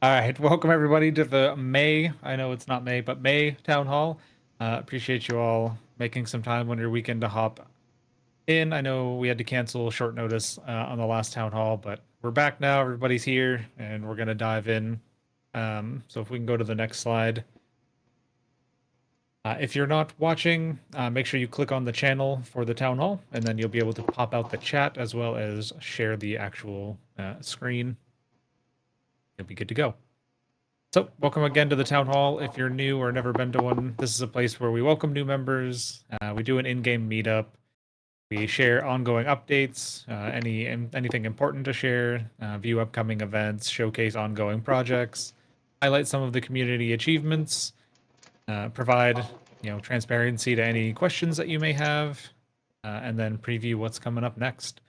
All right, welcome everybody to the May, I know it's not May, but May Town Hall. Appreciate you all making some time on your weekend to hop in. I know we had to cancel short notice on the last Town Hall, but we're back now. Everybody's here, and we're going to dive in. So if we can go to the next slide. If you're not watching, make sure you click on the channel for the Town Hall, and then you'll be able to pop out the chat as well as share the actual screen. You'll be good to go. So, welcome again to the Town Hall. If you're new or never been to one, this is a place where we welcome new members. We do an in-game meetup. We share ongoing updates, anything important to share, view upcoming events, showcase ongoing projects, highlight some of the community achievements, provide transparency to any questions that you may have, and then preview what's coming up next.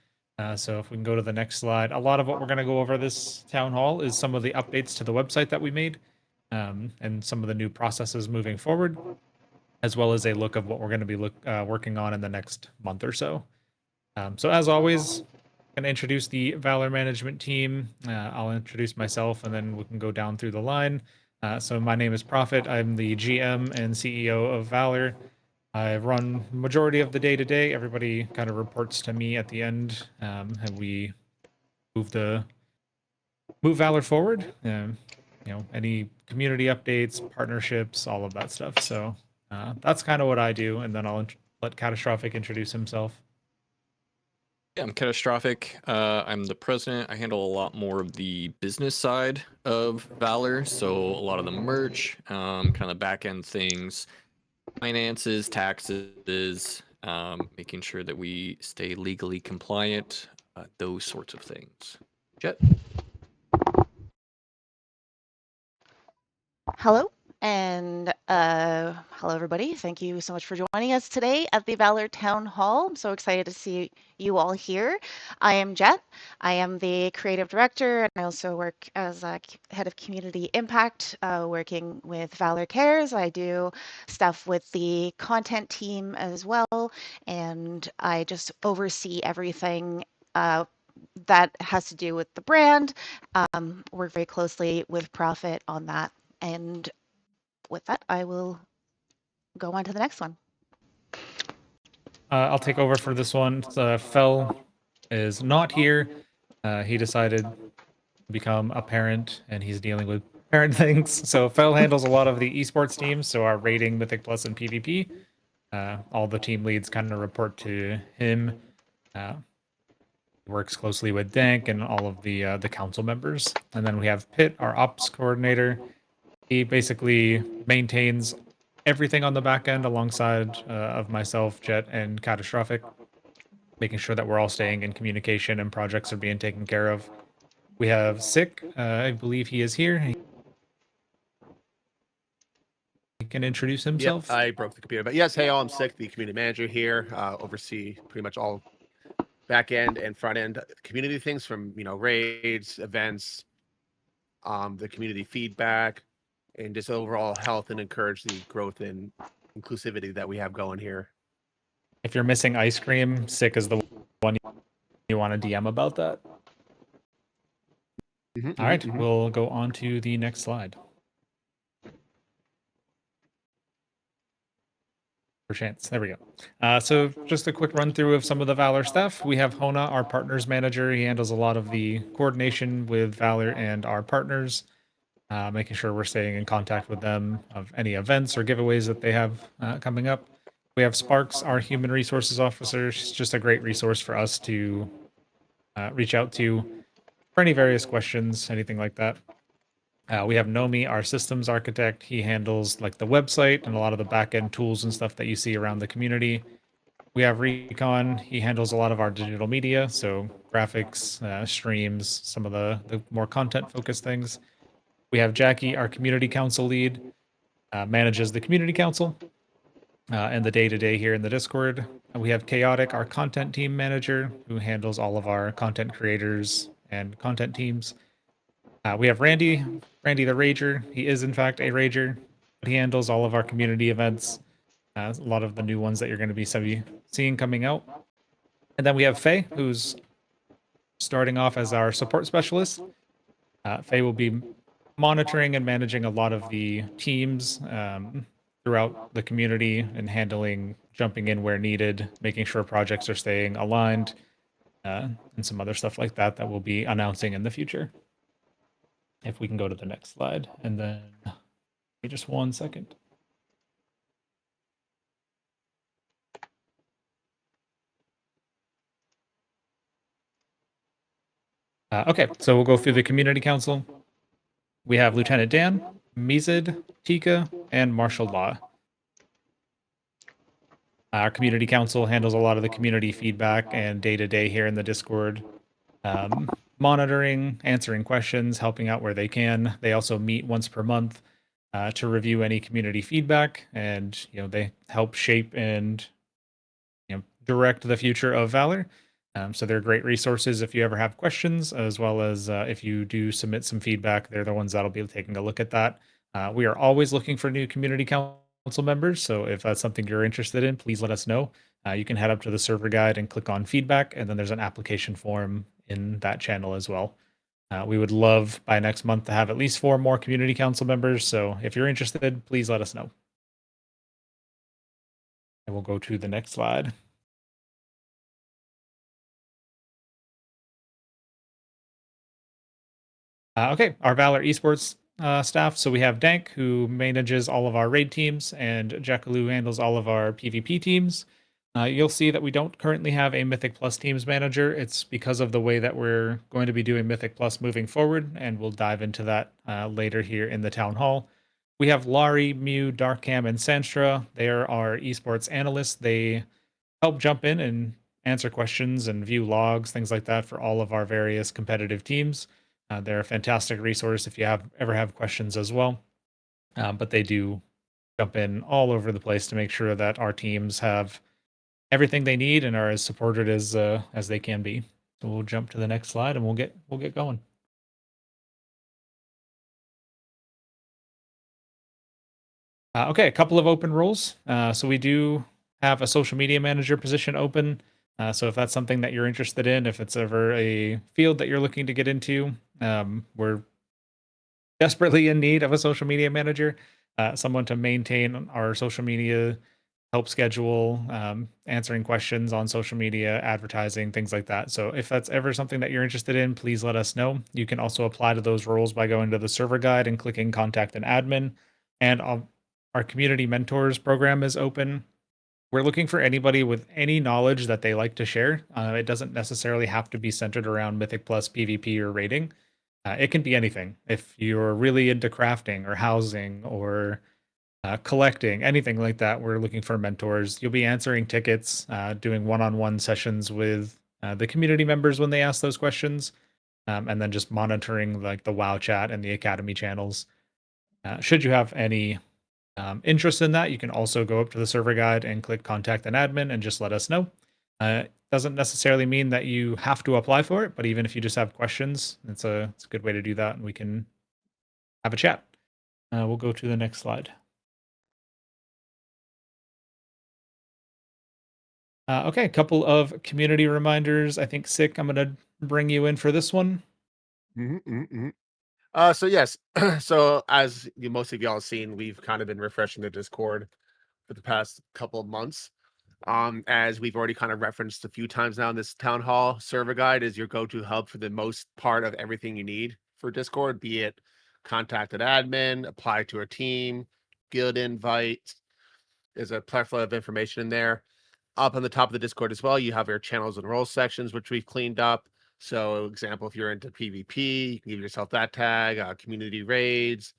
So if we can go to the next slide, a lot of what we're going to go over this town hall is some of the updates to the website that we made, and some of the new processes moving forward, as well as a look of what we're going to be working on in the next month or so. So as always, I'm going to introduce the VALOR management team. I'll introduce myself, and then we can go down through the line. So my name is Prophet. I'm the GM and CEO of VALOR. I run majority of the day-to-day. Everybody kind of reports to me at the end, and we move VALOR forward. Any community updates, partnerships, all of that stuff. So that's kind of what I do, and then I'll let Catastrophic introduce himself. Yeah, I'm Catastrophic. I'm the president. I handle a lot more of the business side of VALOR, so a lot of the merch, kind of the back-end things, finances, taxes, making sure that we stay legally compliant, those sorts of things. Jet? Hello, and hello everybody. Thank you so much for joining us today at the VALOR Town Hall. I'm so excited to see you all here. I am Jet. I am the creative director, and I also work as a head of community impact, working with VALOR Cares. I do stuff with the content team as well, and I just oversee everything that has to do with the brand. Work very closely with Profit on that. And with that, I will go on to the next one. I'll take over for this one. Fel is not here. He decided to become a parent, and he's dealing with parent things. So Fel handles a lot of the esports teams, so our rating, Mythic Plus, and PvP. All the team leads kind of report to him. Works closely with Dank and all of the council members. And then we have Pitt, our ops coordinator. He basically maintains everything on the back end alongside of myself, Jet, and Catastrophic, making sure that we're all staying in communication and projects are being taken care of. We have Sick. I believe he is here. He can introduce himself. Yep, I broke the computer, but yes, hey all, I'm Sick, the community manager here. Oversee pretty much all back end and front end community things, from raids, events, the community feedback, and just overall health, and encourage the growth and inclusivity that we have going here. If you're missing ice cream, Sick is the one you want to DM about that. All right, we'll go on to the next slide. For chance. There we go. So just a quick run through of some of the VALOR stuff. We have Hona, our partners manager. He handles a lot of the coordination with VALOR and our partners, making sure we're staying in contact with them of any events or giveaways that they have coming up. We have Sparks, our human resources officer. She's just a great resource for us to reach out to for any various questions, anything like that. We have Nomi, our systems architect. He handles like the website and a lot of the back-end tools and stuff that you see around the community. We have Recon. He handles a lot of our digital media, so graphics, streams, some of the more content-focused things. We have Jackie, our community council lead, manages the community council and the day-to-day here in the Discord. And we have Chaotic, our content team manager, who handles all of our content creators and content teams. We have Randy the Rager. He is, in fact, a Rager, but he handles all of our community events, a lot of the new ones that you're going to be seeing coming out. And then we have Faye, who's starting off as our support specialist. Faye will be monitoring and managing a lot of the teams throughout the community and handling jumping in where needed, making sure projects are staying aligned, and some other stuff like that that we'll be announcing in the future. If we can go to the next slide, and then just 1 second. Okay, so we'll go through the community council. We have Lieutenant Dan, Mizid, Tika, and Martial Law. Our community council handles a lot of the community feedback and day-to-day here in the Discord, monitoring, answering questions, helping out where they can. They also meet once per month to review any community feedback, and they help shape and direct the future of Valor. So they're great resources if you ever have questions, as well as if you do submit some feedback, they're the ones that'll be taking a look at that. We are always looking for new community council members, so if that's something you're interested in, please let us know. You can head up to the server guide and click on feedback, and then there's an application form in that channel as well. We would love by next month to have at least 4 more community council members, so if you're interested, please let us know. And we'll go to the next slide. Okay, our Valor Esports staff. So we have Dank, who manages all of our raid teams, and Jackaloo handles all of our PvP teams. You'll see that we don't currently have a Mythic Plus teams manager. It's because of the way that we're going to be doing Mythic Plus moving forward, and we'll dive into that later here in the town hall. We have Laurie, Mew, Darkcam, and Sanstra. They are our esports analysts. They help jump in and answer questions and view logs, things like that for all of our various competitive teams. They're a fantastic resource if you ever have questions as well. But they do jump in all over the place to make sure that our teams have everything they need and are as supported as they can be. So we'll jump to the next slide and we'll get going. Okay, a couple of open roles. So we do have a social media manager position open. So if that's something that you're interested in, if it's ever a field that you're looking to get into, we're desperately in need of a social media manager, someone to maintain our social media, help schedule, answering questions on social media, advertising, things like that. So if that's ever something that you're interested in, please let us know. You can also apply to those roles by going to the server guide and clicking contact an admin. And our community mentors program is open. We're looking for anybody with any knowledge that they like to share. It doesn't necessarily have to be centered around Mythic Plus, PvP, or raiding. It can be anything. If you're really into crafting or housing or collecting, anything like that, we're looking for mentors. You'll be answering tickets, doing one-on-one sessions with the community members when they ask those questions, and then just monitoring like the WoW chat and the Academy channels. Should you have any interest in that, you can also go up to the server guide and click contact an admin and just let us know. It doesn't necessarily mean that you have to apply for it, but even if you just have questions, it's a good way to do that, and we can have a chat. We'll go to the next slide. Okay, a couple of community reminders. I think Sick, I'm going to bring you in for this one. So yes, so as most of y'all have seen, we've kind of been refreshing the Discord for the past couple of months. As we've already kind of referenced a few times now in this town hall, server guide is your go-to hub for the most part of everything you need for Discord, be it contact an admin, apply to a team, guild invite. There's a plethora of information in there. Up on the top of the Discord as well, you have your channels and roles sections, which we've cleaned up. So, example, if you're into PvP, you can give yourself that tag, community raids.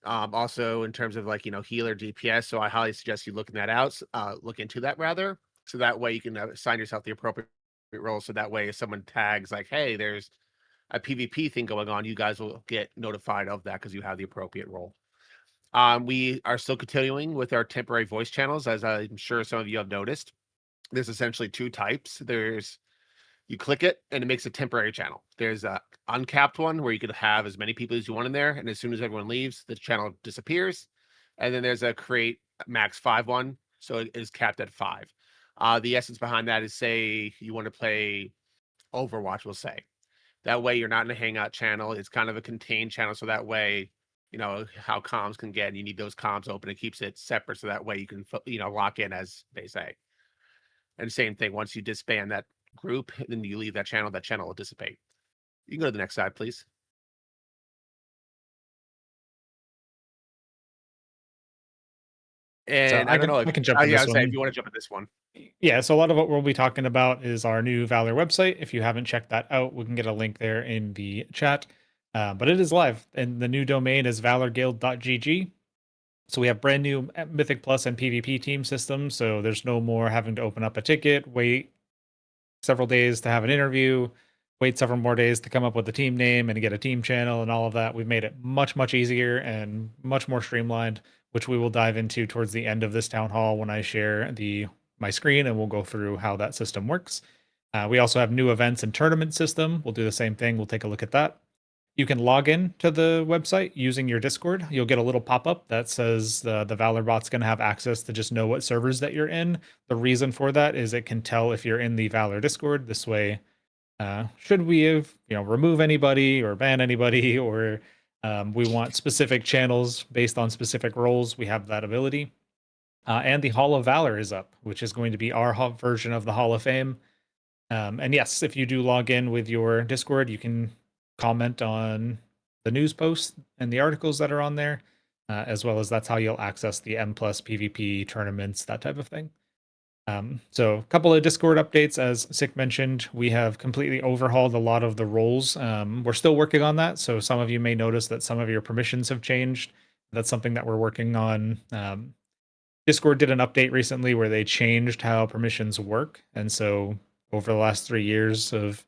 Also, in terms of like, healer DPS. So, I highly suggest you looking that out, look into that rather. So that way you can assign yourself the appropriate role. So that way, if someone tags like, hey, there's a PvP thing going on, you guys will get notified of that because you have the appropriate role. We are still continuing with our temporary voice channels, as I'm sure some of you have noticed. There's essentially 2 types. You click it and it makes a temporary channel. There's a uncapped one where you could have as many people as you want in there, and as soon as everyone leaves, the channel disappears. And then there's a create max 5 one, so it is capped at 5. The essence behind that is, say you want to play Overwatch, we'll say. That way you're not in a hangout channel. It's kind of a contained channel. So that way, how comms can get, you need those comms open. It keeps it separate. So that way you can, lock in, as they say. And same thing, once you disband that group, then you leave that channel will dissipate. You can go to the next slide, please. So And I don't know I if can jump in yeah, I this would say if one. you want to jump at this one. Yeah, so a lot of what we'll be talking about is our new Valor website. If you haven't checked that out, we can get a link there in the chat. But it is live, and the new domain is valorguild.gg. So we have brand new Mythic Plus and PvP team systems. So there's no more having to open up a ticket, wait several days to have an interview, wait several more days to come up with a team name and get a team channel and all of that. We've made it much, much easier and much more streamlined, which we will dive into towards the end of this town hall when I share my screen and we'll go through how that system works. We also have new events and tournament system. We'll do the same thing. We'll take a look at that. You can log in to the website using your Discord. You'll get a little pop-up that says the Valor bot's going to have access to just know what servers that you're in. The reason for that is it can tell if you're in the Valor Discord. This way, should we have, remove anybody or ban anybody, or we want specific channels based on specific roles, we have that ability. And the Hall of Valor is up, which is going to be our version of the Hall of Fame. And yes, if you do log in with your Discord, you can comment on the news posts and the articles that are on there, as well as that's how you'll access the M plus PvP tournaments, that type of thing. So a couple of Discord updates, as Sick mentioned, we have completely overhauled a lot of the roles. We're still working on that, so some of you may notice that some of your permissions have changed. That's something that we're working on. Discord did an update recently where they changed how permissions work, and so over the last 3 years of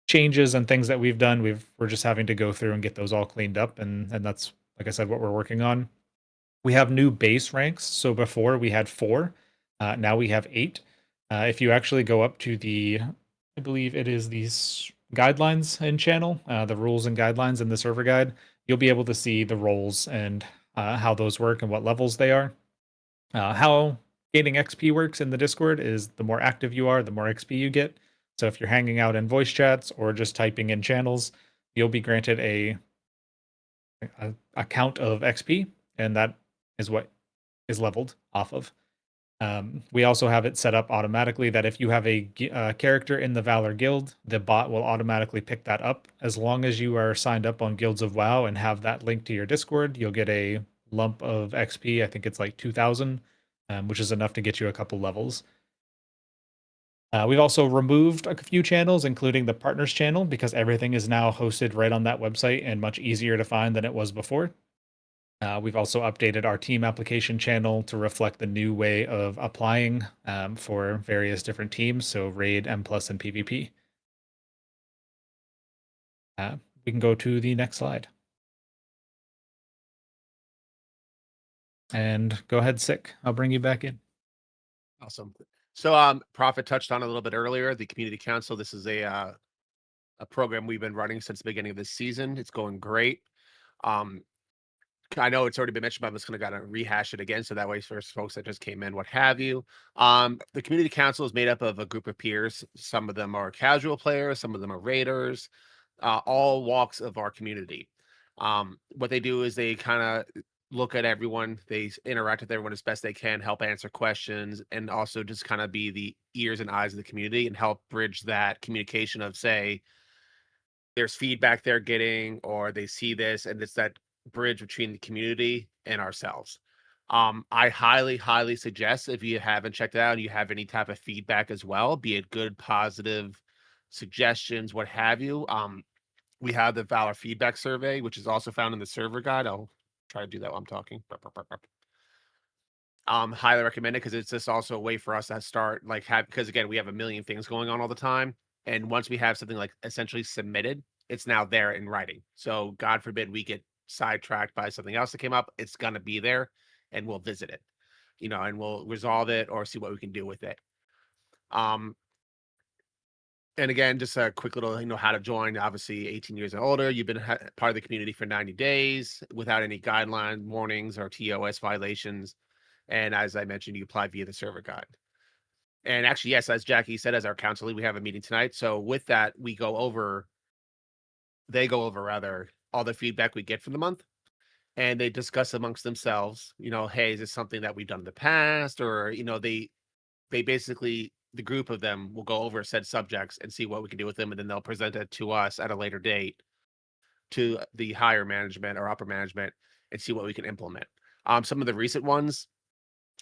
changes and things that we've done, we're just having to go through and get those all cleaned up, and that's, like I said, what we're working on. We have new base ranks. So before we had 4, now we have 8. If you actually go up to I believe it is these guidelines in channel, the rules and guidelines in the server guide, you'll be able to see the roles and how those work and what levels they are. How gaining XP works in the Discord is the more active you are, the more XP you get. So if you're hanging out in voice chats or just typing in channels, you'll be granted a count of XP, and that is what is leveled off of. We also have it set up automatically that if you have a character in the Valor Guild, the bot will automatically pick that up. As long as you are signed up on Guilds of WoW and have that link to your Discord, you'll get a lump of XP. I think it's like 2,000, which is enough to get you a couple levels. We've also removed a few channels, including the partners channel, because everything is now hosted right on that website and much easier to find than it was before. We've also updated our team application channel to reflect the new way of applying for various different teams, so Raid, M+, and PvP. We can go to the next slide. And go ahead, Sick. I'll bring you back in. Awesome. So Prophet touched on a little bit earlier, the Community Council. This is a program we've been running since the beginning of this season. It's going great. I know it's already been mentioned, but I'm just going to kind of rehash it again. So that way, for folks that just came in, what have you. The Community Council is made up of a group of peers. Some of them are casual players, some of them are raiders, all walks of our community. What they do is they kind of look at everyone, they interact with everyone as best they can, help answer questions, and also just kind of be the ears and eyes of the community and help bridge that communication of, say, there's feedback they're getting or they see this, and it's that bridge between the community and ourselves. I highly suggest, if you haven't checked it out and you have any type of feedback as well, be it good, positive suggestions, what have you. We have the Valor feedback survey, which is also found in the server guide. I'll try to do that while I'm talking. Highly recommend it because it's just also a way for us to start because again, we have a million things going on all the time. And once we have something like essentially submitted, it's now there in writing. So God forbid we get sidetracked by something else that came up, it's going to be there and we'll visit it, and we'll resolve it or see what we can do with it. And again, just a quick little, how to join. Obviously, 18 years and older. You've been part of the community for 90 days without any guideline warnings or TOS violations. And as I mentioned, you apply via the server guide. And actually, yes, as Jackie said, as our council lead, we have a meeting tonight. So with that, we go over they go over rather all the feedback we get from the month, and they discuss amongst themselves, hey, is this something that we've done in the past? Or, they basically, the group of them will go over said subjects and see what we can do with them. And then they'll present it to us at a later date to the higher management or upper management and see what we can implement. Some of the recent ones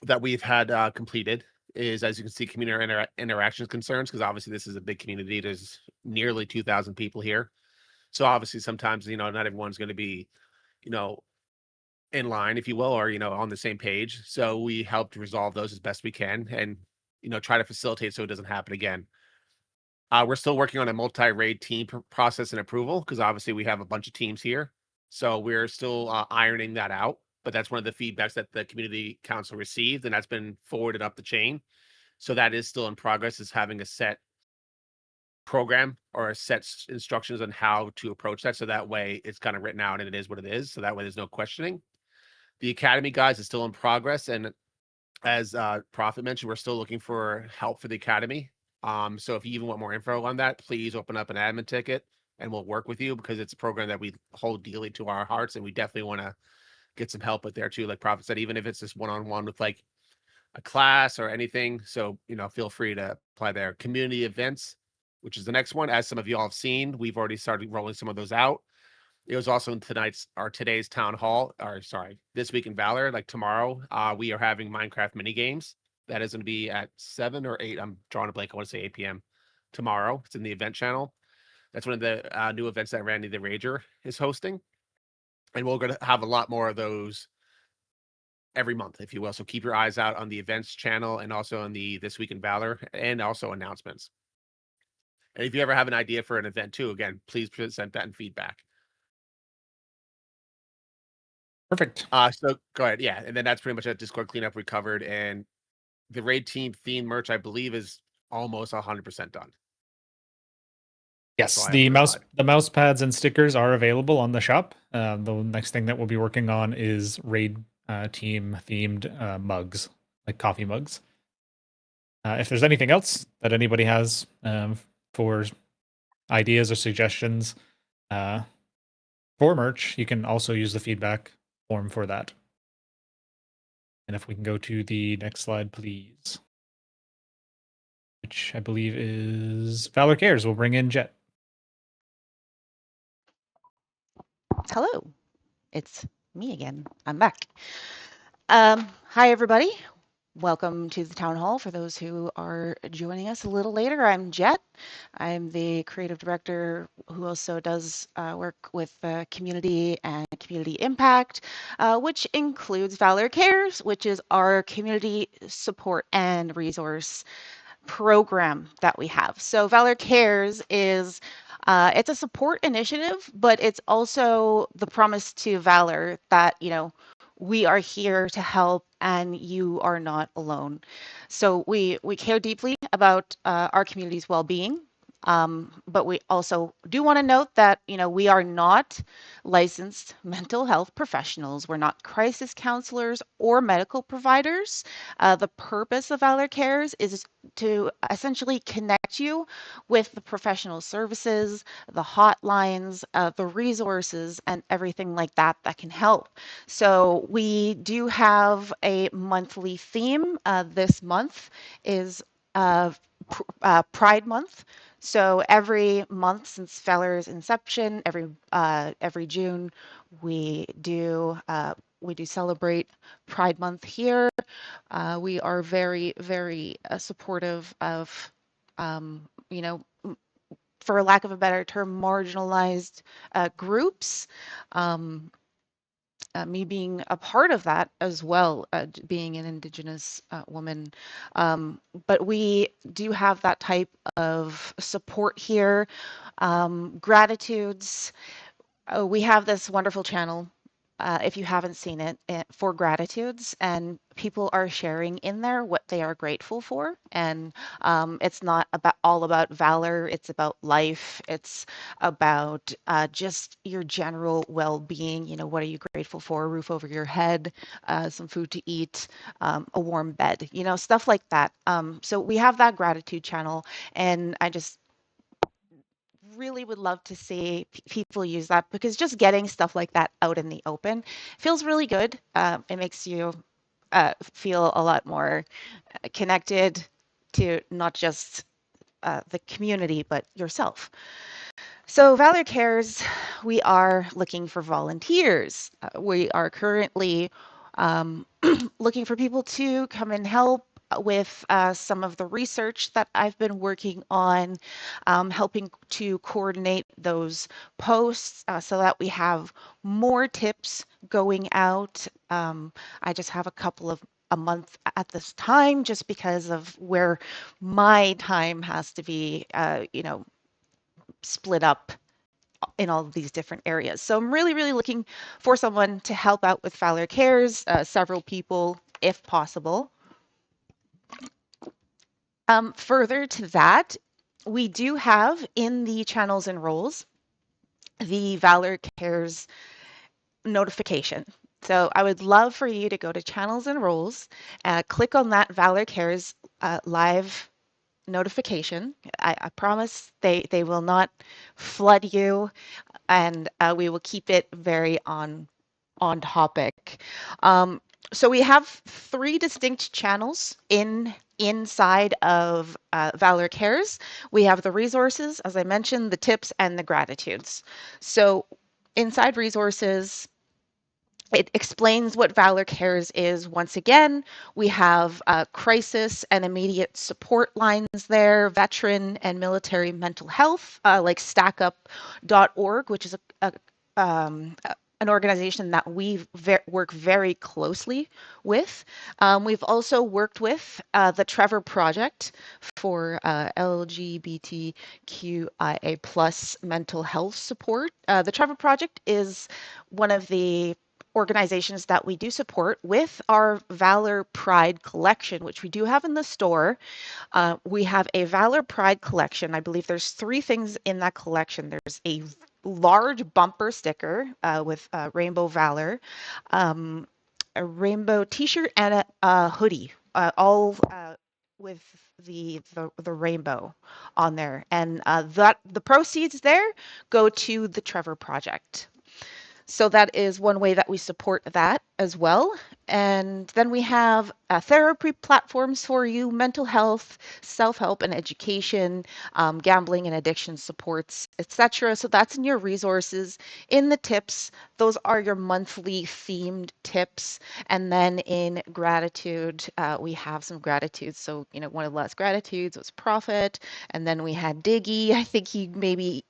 that we've had completed is, as you can see, community interactions concerns, because obviously this is a big community. There's nearly 2,000 people here. So obviously sometimes, not everyone's going to be, you know, in line, if you will, or, on the same page. So we helped resolve those as best we can and, try to facilitate so it doesn't happen again. We're still working on a multi-raid team process and approval because obviously we have a bunch of teams here. So we're still ironing that out. But that's one of the feedbacks that the community council received, and that's been forwarded up the chain. So that is still in progress, is having a set program or a set instructions on how to approach that. So that way it's kind of written out and it is what it is. So that way there's no questioning. The academy, guys, is still in progress. And as Prophet mentioned, we're still looking for help for the academy. So if you even want more info on that, please open up an admin ticket and we'll work with you, because it's a program that we hold dearly to our hearts, and we definitely want to get some help with there too. Like Prophet said, even if it's just one-on-one with like a class or anything. So, feel free to apply there. Community events, which is the next one. As some of you all have seen, we've already started rolling some of those out. It was also in today's town hall, or sorry, this week in Valor. Like tomorrow, we are having Minecraft mini games. That is going to be at 7 or 8. I'm drawing a blank. I want to say 8 p.m. tomorrow. It's in the event channel. That's one of the new events that Randy the Rager is hosting. And we're going to have a lot more of those every month, if you will. So keep your eyes out on the events channel and also on the This Week in Valor, and also announcements. And if you ever have an idea for an event too, again, please present that in feedback. Perfect. So go ahead. Yeah. And then that's pretty much a Discord cleanup we covered. And the raid team theme merch, I believe, is almost 100% done. Yes, all I have the to mouse pads and stickers are available on the shop. The next thing that we'll be working on is raid team themed mugs, like coffee mugs. If there's anything else that anybody has for ideas or suggestions for merch, you can also use the feedback form for that. And if we can go to the next slide, please, which I believe is Valor Cares. We'll bring in Jet. Hello, it's me again. I'm back. Hi, everybody. Welcome to the town hall. For those who are joining us a little later, I'm Jet. I'm the creative director who also does work with community and community impact, which includes Valor Cares, which is our community support and resource program that we have. So Valor Cares is it's a support initiative, but it's also the promise to Valor that, we are here to help and you are not alone. So we care deeply about our community's well-being. But we also do want to note that, we are not licensed mental health professionals. We're not crisis counselors or medical providers. The purpose of Valor Cares is to essentially connect you with the professional services, the hotlines, the resources, and everything like that that can help. So we do have a monthly theme. This month is Pride Month. So every month since Valor's inception, every June, we do celebrate Pride Month here. We are very, very supportive of, for lack of a better term, marginalized groups. Me being a part of that as well, being an Indigenous woman. But we do have that type of support here. Gratitudes. We have this wonderful channel, if you haven't seen it, for gratitudes, and people are sharing in there what they are grateful for. And it's not all about Valor. It's about life. It's about just your general well-being. What are you grateful for? A roof over your head, some food to eat, a warm bed, stuff like that. So we have that gratitude channel, and I just really would love to see people use that, because just getting stuff like that out in the open feels really good. It makes you feel a lot more connected to not just the community, but yourself. So Valor Cares, we are looking for volunteers. We are currently looking for people to come and help with some of the research that I've been working on, helping to coordinate those posts so that we have more tips going out. I just have a couple of a month at this time, just because of where my time has to be, split up in all of these different areas. So I'm really, really looking for someone to help out with Valor Cares, several people if possible. Further to that, we do have in the channels and roles the Valor Cares notification. So I would love for you to go to channels and roles, click on that Valor Cares live notification. I promise they will not flood you, and we will keep it very on topic. So we have 3 distinct channels inside of Valor Cares. We have the resources, as I mentioned, the tips, and the gratitudes. So inside resources, it explains what Valor Cares is. Once again, we have crisis and immediate support lines there, veteran and military mental health, like stackup.org, which is an organization that we work very closely with. We've also worked with the Trevor Project for LGBTQIA plus mental health support. The Trevor Project is one of the organizations that we do support with our Valor Pride collection, which we do have in the store. We have a Valor Pride collection. I believe there's 3 things in that collection. There's a large bumper sticker with Rainbow Valor, a rainbow T-shirt, and a hoodie, all with the rainbow on there. And that the proceeds there go to the Trevor Project. So that is one way that we support that as well. And then we have therapy platforms for you, mental health, self-help and education, gambling and addiction supports, etc. So that's in your resources. In the tips, those are your monthly themed tips. And then in gratitude, we have some gratitudes. So, one of the last gratitudes was Prophet. And then we had Diggy. I think he maybe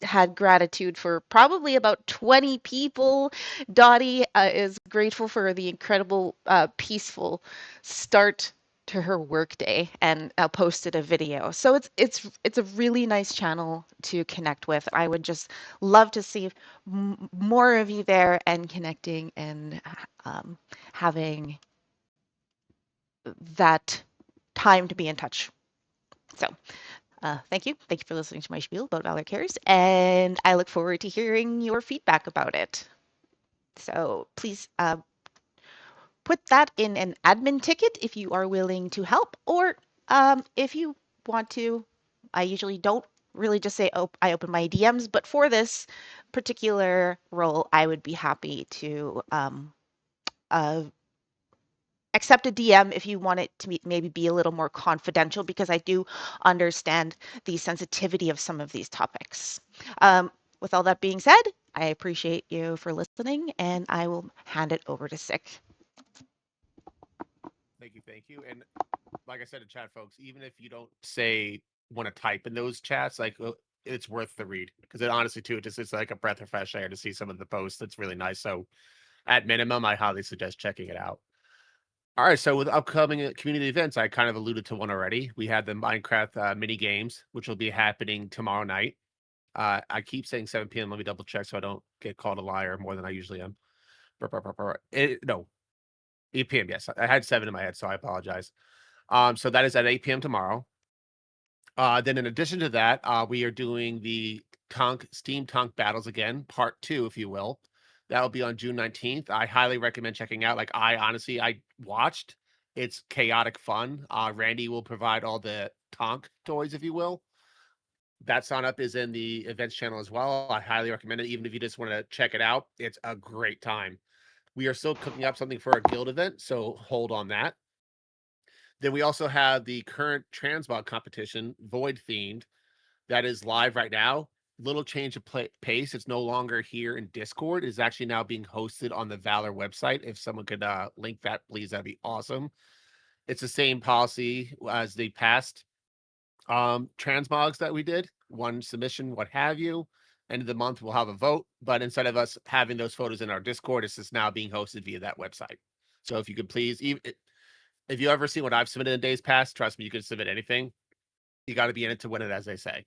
had gratitude for probably about 20 people. Dottie is grateful for the incredible peaceful start to her workday, and posted a video. So it's a really nice channel to connect with. I would just love to see more of you there and connecting and having that time to be in touch. So thank you. Thank you for listening to my spiel about Valor Cares, and I look forward to hearing your feedback about it. So please put that in an admin ticket if you are willing to help, or if you want to. I usually don't really just say, oh, I open my DMs, but for this particular role, I would be happy to accept a DM if you want it to maybe be a little more confidential, because I do understand the sensitivity of some of these topics. With all that being said, I appreciate you for listening, and I will hand it over to Sick. Thank you. And like I said in chat, folks, even if you don't want to type in those chats, it's worth the read, because it honestly too, it's like a breath of fresh air to see some of the posts. It's really nice. So at minimum, I highly suggest checking it out. All right, so with upcoming community events, I kind of alluded to one already. We had the Minecraft mini games, which will be happening tomorrow night. I keep saying 7 p.m. Let me double check so I don't get called a liar more than I usually am. No, 8 p.m. Yes, I had 7 in my head, so I apologize. So that is at 8 p.m. tomorrow. Then in addition to that, we are doing the Steam Tonk battles again, part 2, if you will. That'll be on June 19th. I highly recommend checking out. I watched. It's chaotic fun. Randy will provide all the Tonk toys, if you will. That sign up is in the events channel as well. I highly recommend it. Even if you just want to check it out, it's a great time. We are still cooking up something for a guild event, so hold on that. Then we also have the current transmog competition, Void themed, that is live right now. Little change of pace. It's no longer here in Discord. It's actually now being hosted on the Valor website. If someone could link that, please, that'd be awesome. It's the same policy as the past transmogs that we did. One submission, what have you. End of the month, we'll have a vote. But instead of us having those photos in our Discord, it's just now being hosted via that website. So if you could please, if you ever see what I've submitted in days past, trust me, you can submit anything. You got to be in it to win it, as they say.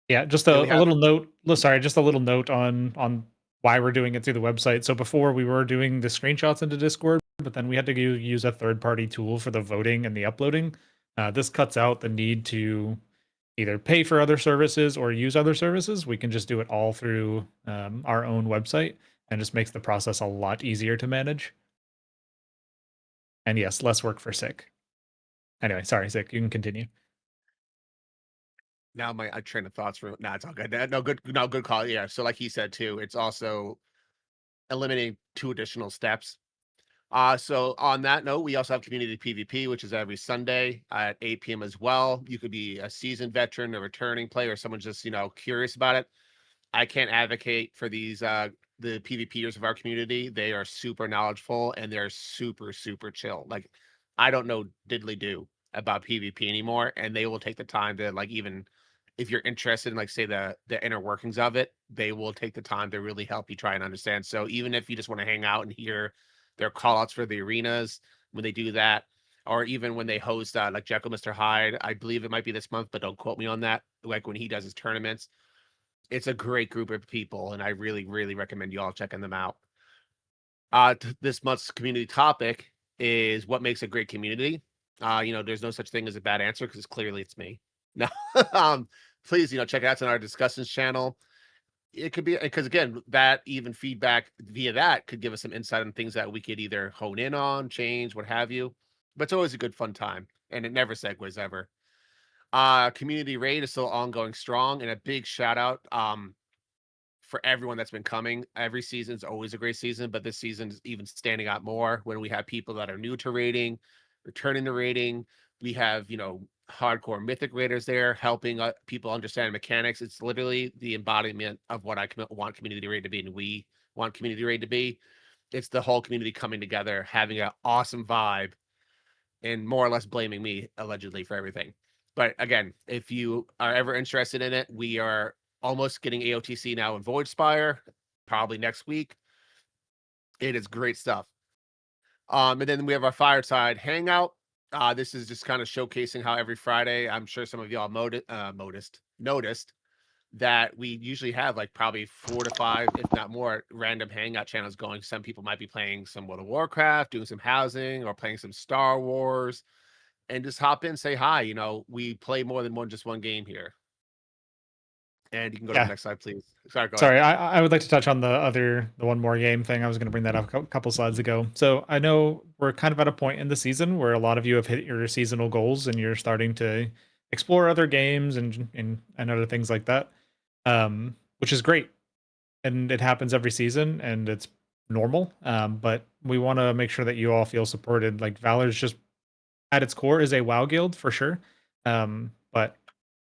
Yeah, just Then a we have- little note. Sorry, just a little note on why we're doing it through the website. So before we were doing the screenshots into Discord, but then we had to use a third-party tool for the voting and the uploading. This cuts out the need to either pay for other services or use other services. We can just do it all through our own website, and just makes the process a lot easier to manage. And yes, less work for Sick. Anyway, sorry, Sick. You can continue. Now my train of thoughts for it's all good. No good call. Yeah. So like he said too, it's also eliminating 2 additional steps. So on that note, we also have community PvP, which is every Sunday at 8 p.m. as well. You could be a seasoned veteran, a returning player, or someone just curious about it. I can't advocate for these the PvPers of our community. They are super knowledgeable and they're super chill. Like I don't know diddly do about PvP anymore, and they will take the time to even if you're interested in say the inner workings of it, they will take the time to really help you try and understand. So even if you just want to hang out and hear their call outs for the arenas when they do that, or even when they host like Jekyll Mr. Hyde, I believe it might be this month, but don't quote me on that. Like when he does his tournaments, it's a great group of people, and I really recommend you all checking them out. This month's community topic is what makes a great community. There's no such thing as a bad answer because clearly it's me. No, please, check it out on our discussions channel. It could be because again, that even feedback via that could give us some insight on things that we could either hone in on, change, what have you. But it's always a good fun time, and it never segues ever. Community raid is still ongoing strong, and a big shout out for everyone that's been coming. Every season is always a great season, but this season is even standing out more when we have people that are new to raiding, returning to raiding. We have hardcore mythic raiders there helping people understand mechanics. It's literally the embodiment of what I want community raid to be, and we want community raid to be. It's the whole community coming together, having an awesome vibe, and more or less blaming me allegedly for everything. But again, if you are ever interested in it, we are almost getting AOTC now in Void Spire, probably next week. It is great stuff. And then we have our Fireside Hangout. This is just kind of showcasing how every Friday, I'm sure some of y'all noticed that we usually have probably 4 to 5, if not more, random hangout channels going. Some people might be playing some World of Warcraft, doing some housing, or playing some Star Wars, and just hop in, say hi. We play more than just one game here. And you can go to the next slide, please. Sorry, go ahead. I would like to touch on the one more game thing. I was going to bring that up a couple slides ago. So I know we're kind of at a point in the season where a lot of you have hit your seasonal goals and you're starting to explore other games and other things like that, which is great. And it happens every season and it's normal. But we want to make sure that you all feel supported. Like Valor's just at its core is a WoW guild for sure. But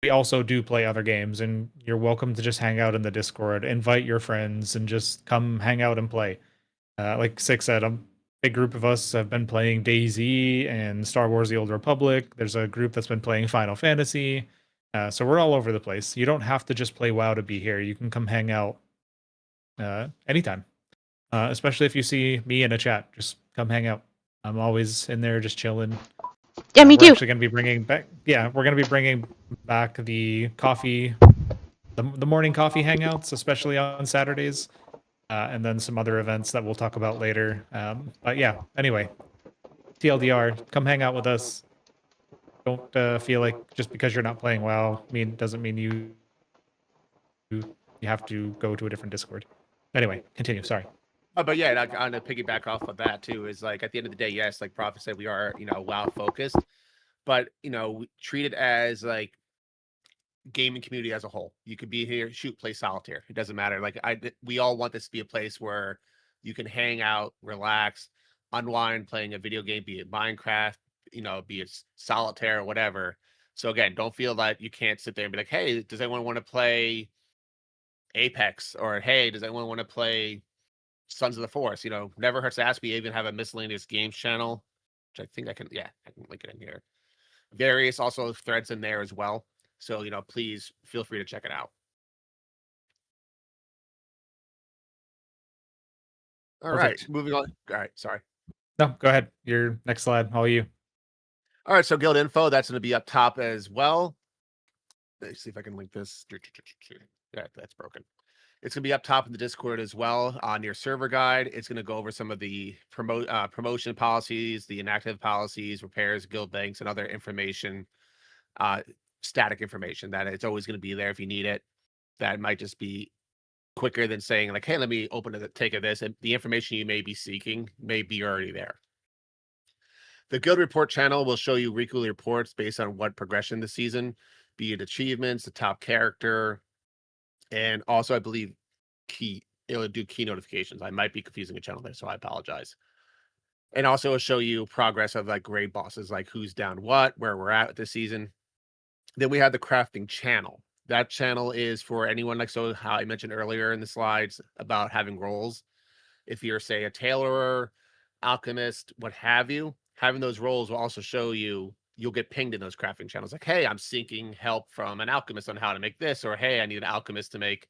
we also do play other games, and you're welcome to just hang out in the Discord, invite your friends, and just come hang out and play. Like Six said, a big group of us have been playing DayZ and Star Wars: The Old Republic. There's a group that's been playing Final Fantasy. So we're all over the place. You don't have to just play WoW to be here. You can come hang out anytime. Especially if you see me in a chat, just come hang out. I'm always in there just chilling. Yeah, me We're too. actually going to be bringing back. Yeah, we're going to be bringing back the coffee, the morning coffee hangouts, especially on Saturdays, and then some other events that we'll talk about later. But yeah, anyway, TLDR, come hang out with us. Don't feel like just because you're not playing WoW, doesn't mean you have to go to a different Discord. Anyway, continue. Sorry. But yeah, on to piggyback off of that too, is at the end of the day, yes, like Prophet said, we are WoW focused, but we treat it as gaming community as a whole. You could be here, shoot, play solitaire. It doesn't matter. Like we all want this to be a place where you can hang out, relax, unwind, playing a video game, be it Minecraft, be it solitaire or whatever. So again, don't feel that you can't sit there and be like, hey, does anyone want to play Apex? Or hey, does anyone want to play Sons of the Forest? Never hurts to ask. We even have a miscellaneous games channel, which I think I can link it in here. Various also threads in there as well. So, please feel free to check it out. All Perfect. right, moving on. All right, sorry. No, go ahead. Your next slide. All you. All right, so guild info, that's going to be up top as well. Let's see if I can link this. Yeah, that's broken. It's going to be up top in the Discord as well on your server guide. It's going to go over some of the promotion policies, the inactive policies, repairs, guild banks, and other information, static information that it's always going to be there if you need it. That might just be quicker than saying like, hey, let me open a take of this. And the information you may be seeking may be already there. The guild report channel will show you weekly reports based on what progression this season, be it achievements, the top character, and also I believe it'll do key notifications. I might be confusing a channel there, so I apologize. And also it'll show you progress of like grade bosses, like who's down what, where we're at this season. Then we have the crafting channel. That channel is for anyone, like so how I mentioned earlier in the slides about having roles. If you're, say, a tailorer, alchemist, what have you, having those roles will also show you'll get pinged in those crafting channels. Like, hey, I'm seeking help from an alchemist on how to make this, or hey, I need an alchemist to make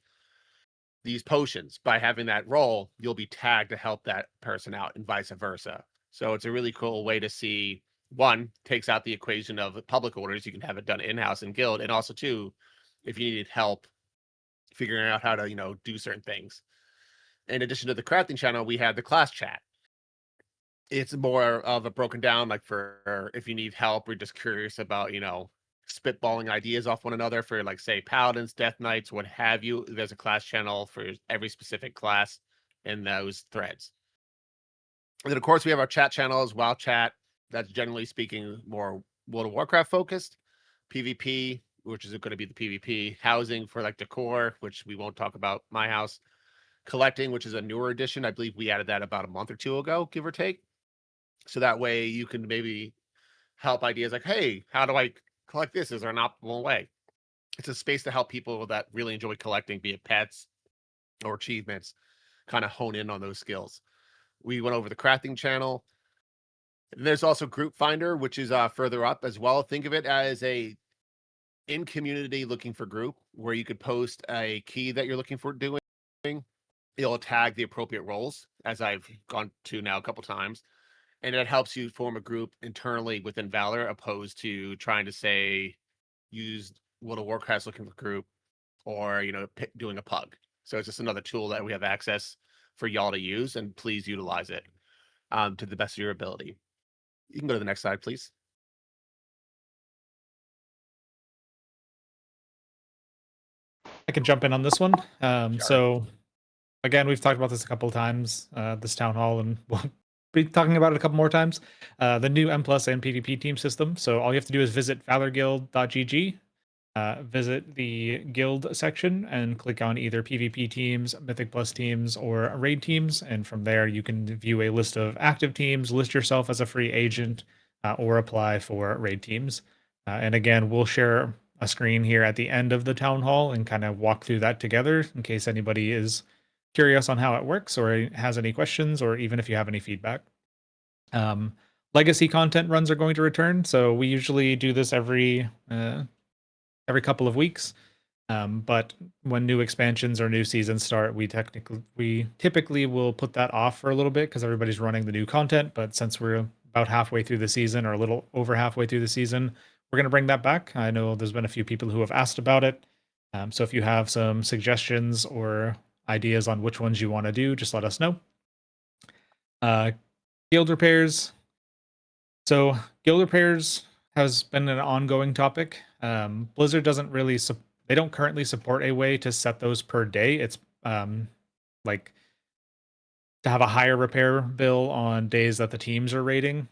these potions. By having that role, you'll be tagged to help that person out and vice versa. So it's a really cool way to see, one, takes out the equation of public orders. You can have it done in-house in guild. And also, two, if you needed help figuring out how to, do certain things. In addition to the crafting channel, we have the class chat. It's more of a broken down, like for if you need help or just curious about, spitballing ideas off one another for like, say, paladins, death knights, what have you. There's a class channel for every specific class in those threads. And then, of course, we have our chat channels, WoW chat. That's generally speaking more World of Warcraft focused. PvP, which is going to be the PvP. Housing for like decor, which we won't talk about my house. Collecting, which is a newer edition. I believe we added that about a month or two ago, give or take. So that way you can maybe help ideas like, hey, how do I collect this? Is there an optimal way? It's a space to help people that really enjoy collecting, be it pets or achievements, kind of hone in on those skills. We went over the crafting channel. And there's also Group Finder, which is further up as well. Think of it as a in community looking for group where you could post a key that you're looking for doing. It'll tag the appropriate roles, as I've gone to now a couple times. And it helps you form a group internally within Valor, opposed to trying to say, use World of Warcraft looking for group or, doing a pug. So it's just another tool that we have access for y'all to use, and please utilize it to the best of your ability. You can go to the next slide, please. I can jump in on this one. Sure. So again, we've talked about this a couple of times, this town hall, and we'll be talking about it a couple more times. The new M+ and PvP team system. So all you have to do is visit valorguild.gg, visit the guild section, and click on either PvP teams, Mythic Plus teams, or raid teams. And from there, you can view a list of active teams, list yourself as a free agent, or apply for raid teams. And again, we'll share a screen here at the end of the town hall and kind of walk through that together in case anybody is curious on how it works or has any questions, or even if you have any feedback. Legacy content runs are going to return, so we usually do this every couple of weeks. But when new expansions or new seasons start, we typically will put that off for a little bit because everybody's running the new content. But since we're about halfway through the season, or a little over halfway through the season, we're going to bring that back. I know there's been a few people who have asked about it. So if you have some suggestions or ideas on which ones you want to do, just let us know. Guild repairs. So guild repairs has been an ongoing topic. Blizzard doesn't really they don't currently support a way to set those per day. It's like to have a higher repair bill on days that the teams are raiding.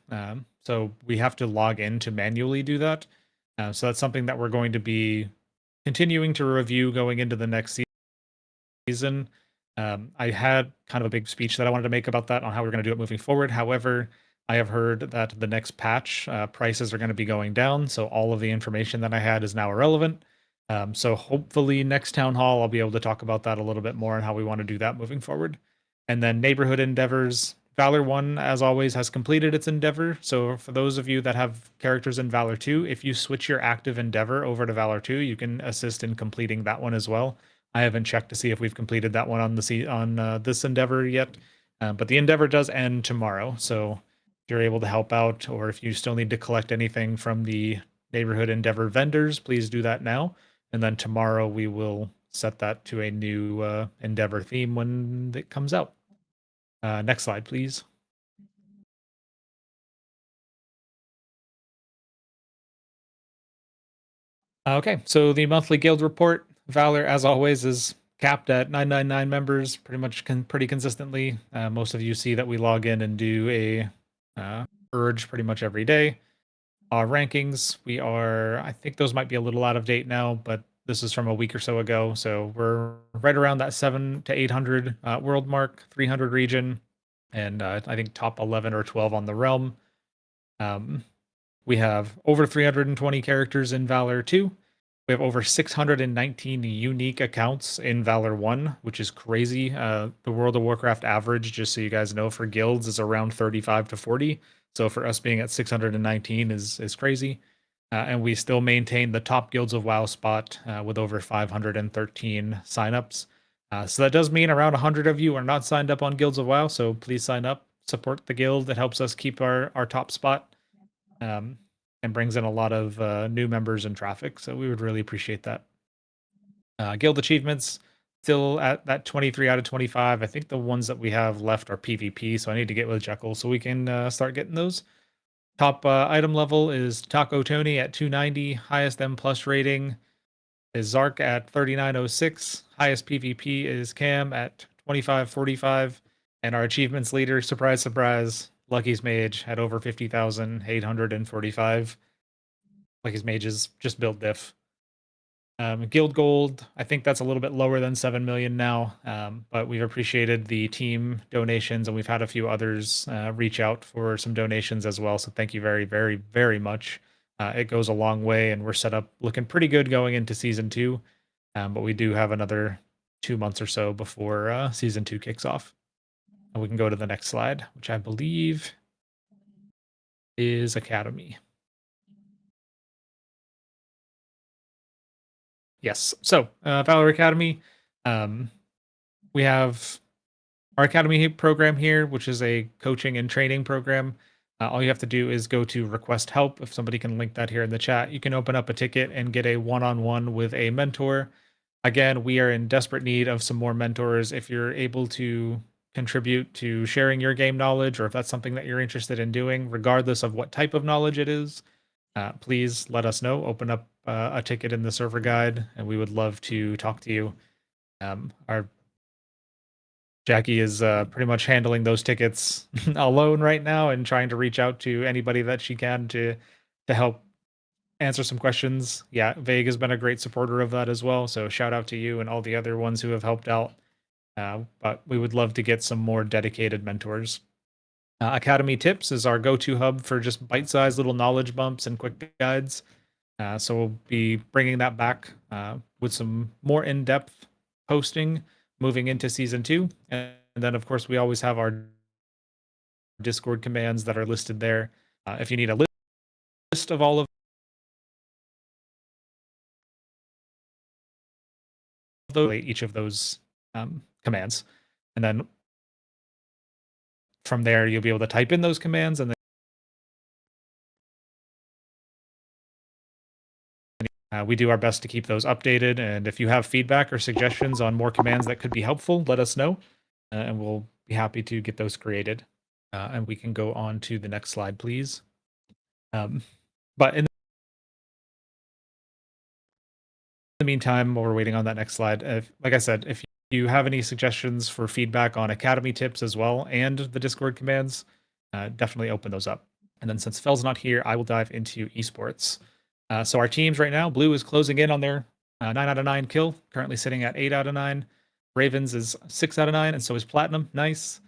So we have to log in to manually do that. So that's something that we're going to be continuing to review going into the next season. I had kind of a big speech that I wanted to make about that on how we're going to do it moving forward. However, I have heard that the next patch prices are going to be going down, so all of the information that I had is now irrelevant. So hopefully next town hall I'll be able to talk about that a little bit more and how we want to do that moving forward. And then neighborhood endeavors. Valor 1, as always, has completed its endeavor. So for those of you that have characters in Valor 2, if you switch your active endeavor over to Valor 2, you can assist in completing that one as well. I haven't checked to see if we've completed that one on this endeavor yet, but the endeavor does end tomorrow. So if you're able to help out, or if you still need to collect anything from the neighborhood endeavor vendors, please do that now. And then tomorrow we will set that to a new endeavor theme when it comes out. Next slide, please. Okay, so the monthly guild report, Valor, as always, is capped at 999 members, pretty much pretty consistently. Most of you see that we log in and do a urge pretty much every day. Our rankings, we are, I think those might be a little out of date now, but this is from a week or so ago. So we're right around that 700 to 800 world mark, 300 region, and I think top 11 or 12 on the realm. We have over 320 characters in Valor 2. We have over 619 unique accounts in Valor 1, which is crazy. The World of Warcraft average, just so you guys know, for guilds is around 35 to 40. So for us being at 619 is crazy. And we still maintain the top guilds of WoW spot with over 513 signups. So that does mean around 100 of you are not signed up on Guilds of WoW. So please sign up, support the guild. It helps us keep our top spot. And brings in a lot of new members and traffic. So we would really appreciate that. Guild achievements, still at that 23 out of 25. I think the ones that we have left are PvP, so I need to get with Jekyll so we can start getting those. Top item level is Taco Tony at 290. Highest M+ rating is Zark at 3906. Highest PvP is Cam at 2545. And our achievements leader, surprise, surprise, Lucky's Mage at over 50,845. Lucky's Mage is just build diff. Guild Gold, I think that's a little bit lower than 7 million now, but we've appreciated the team donations and we've had a few others reach out for some donations as well. So thank you very, very, very much. It goes a long way and we're set up looking pretty good going into season 2. But we do have another 2 months or so before season 2 kicks off. And we can go to the next slide, which I believe is Academy. Yes. So Valor Academy, we have our Academy program here, which is a coaching and training program. All you have to do is go to request help. If somebody can link that here in the chat, you can open up a ticket and get a one-on-one with a mentor. Again, we are in desperate need of some more mentors. If you're able to contribute to sharing your game knowledge, or if that's something that you're interested in doing, regardless of what type of knowledge it is, please let us know. Open up a ticket in the server guide, and we would love to talk to you. Our Jackie is pretty much handling those tickets alone right now and trying to reach out to anybody that she can to help answer some questions. Yeah, Vague has been a great supporter of that as well. So shout out to you and all the other ones who have helped out. But we would love to get some more dedicated mentors. Academy Tips is our go-to hub for just bite-sized little knowledge bumps and quick guides. So we'll be bringing that back with some more in-depth posting moving into season 2. And then, of course, we always have our Discord commands that are listed there. If you need a list of all of those, each of those commands. And then from there, you'll be able to type in those commands and then we do our best to keep those updated. And if you have feedback or suggestions on more commands that could be helpful, let us know. And we'll be happy to get those created. And we can go on to the next slide, please. But in the meantime, while we're waiting on that next slide, like I said, if you have any suggestions for feedback on Academy tips as well and the Discord commands, definitely open those up. And then since Fel's not here, I will dive into esports. So our teams right now, Blue is closing in on their 9 out of 9 kill, currently sitting at 8 out of 9. Ravens is 6 out of 9, and so is Platinum. Nice.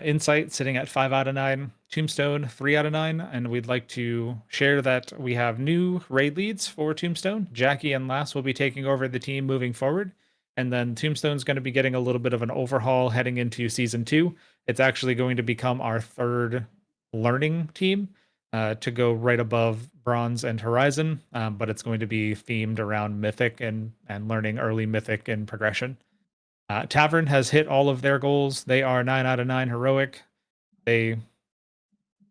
Insight sitting at 5 out of 9. Tombstone 3 out of 9, and we'd like to share that we have new raid leads for Tombstone. Jackie and Lass will be taking over the team moving forward, and then Tombstone's going to be getting a little bit of an overhaul heading into season 2. It's actually going to become our third learning team to go right above Bronze and Horizon, but it's going to be themed around Mythic and learning early Mythic and progression. Tavern has hit all of their goals. They are 9 out of 9 heroic. They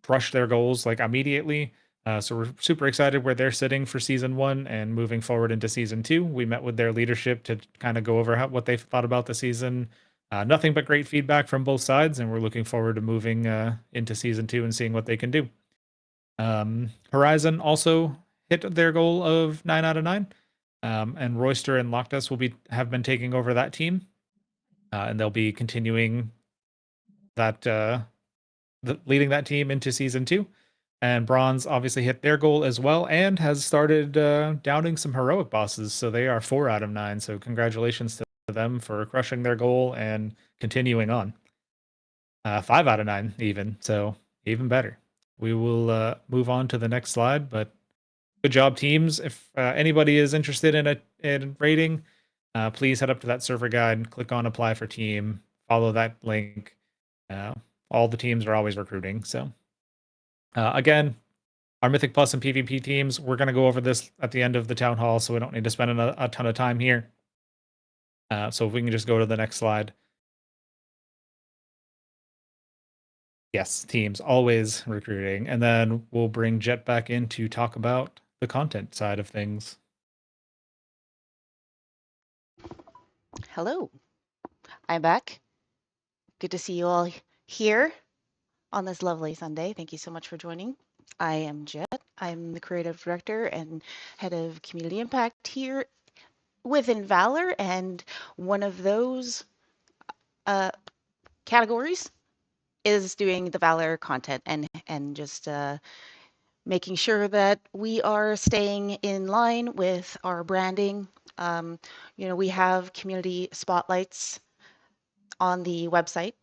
crushed their goals like immediately. So we're super excited where they're sitting for season 1 and moving forward into season 2. We met with their leadership to kind of go over what they thought about the season. Nothing but great feedback from both sides, and we're looking forward to moving into season 2 and seeing what they can do. Horizon also hit their goal of 9 out of 9. And Royster and Loctus have been taking over that team. And they'll be continuing that leading that team into season 2. And Bronze obviously hit their goal as well and has started downing some heroic bosses. So they are 4 out of 9. So congratulations to them for crushing their goal and continuing on. 5 out of 9 even. So even better. We will move on to the next slide, but good job, teams. If anybody is interested in rating, please head up to that server guide, click on apply for team, follow that link. All the teams are always recruiting. So again, our Mythic Plus and PvP teams, we're going to go over this at the end of the town hall, so we don't need to spend a ton of time here. So if we can just go to the next slide. Yes, teams, always recruiting. And then we'll bring Jet back in to talk about the content side of things. Hello, I'm back. Good to see you all here on this lovely Sunday. Thank you so much for joining. I am Jet. I'm the creative director and head of community impact here within Valor, and one of those categories is doing the Valor content and just making sure that we are staying in line with our branding. We have community spotlights on the website.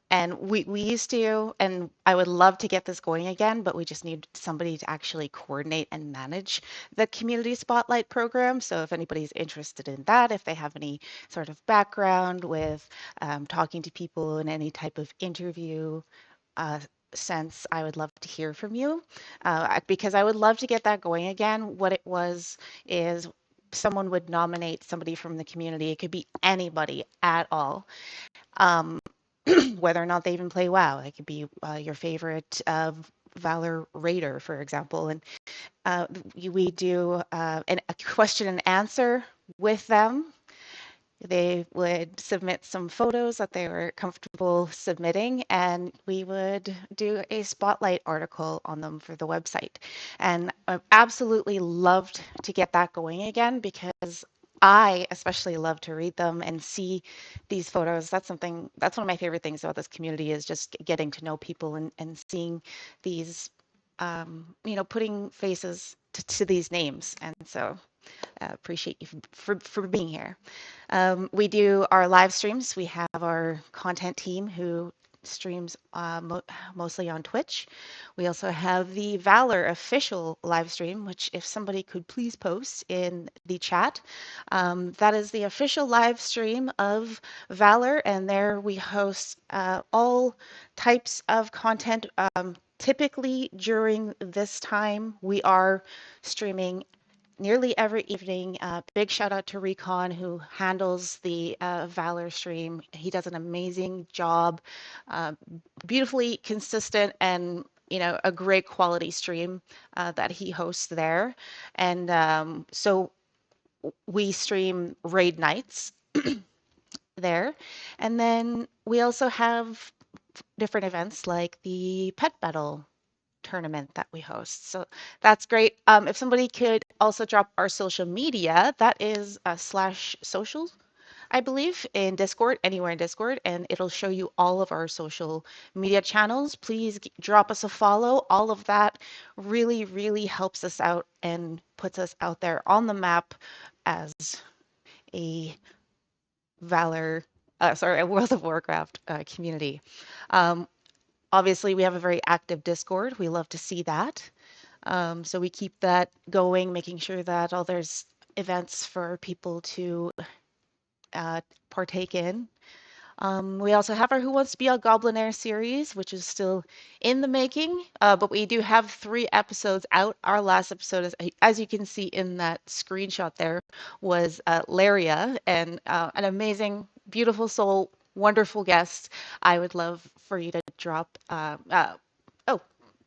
And we used to, and I would love to get this going again, but we just need somebody to actually coordinate and manage the community spotlight program. So if anybody's interested in that, if they have any sort of background with talking to people in any type of interview sense, I would love to hear from you because I would love to get that going again. What it was is someone would nominate somebody from the community. It could be anybody at all. Whether or not they even play WoW. It could be your favorite Valor Raider, for example. And we do a question and answer with them. They would submit some photos that they were comfortable submitting, and we would do a spotlight article on them for the website. And I've absolutely loved to get that going again because I especially love to read them and see these photos. That's one of my favorite things about this community is just getting to know people and seeing these, putting faces to these names. And so appreciate you for being here. We do our live streams. We have our content team who streams mostly on Twitch. We also have the Valor official live stream, which if somebody could please post in the chat. That is the official live stream of Valor, and there we host all types of content. Typically during this time, we are streaming nearly every evening. Big shout out to Recon who handles the Valor stream. He does an amazing job, beautifully consistent and a great quality stream that he hosts there. And so we stream raid nights there. And then we also have different events like the pet battle tournament that we host. So that's great. If somebody could also drop our social media, that is /socials I believe, in Discord, anywhere in Discord, and it'll show you all of our social media channels. Please drop us a follow. All of that really, really helps us out and puts us out there on the map as a a World of Warcraft community. Um, Obviously, we have a very active Discord. We love to see that. So we keep that going, making sure that there's events for people to partake in. We also have our Who Wants to Be a Goblinaire series, which is still in the making, but we do have 3 episodes out. Our last episode, as you can see in that screenshot there, was Laria, and an amazing, beautiful soul, wonderful guest. I would love for you to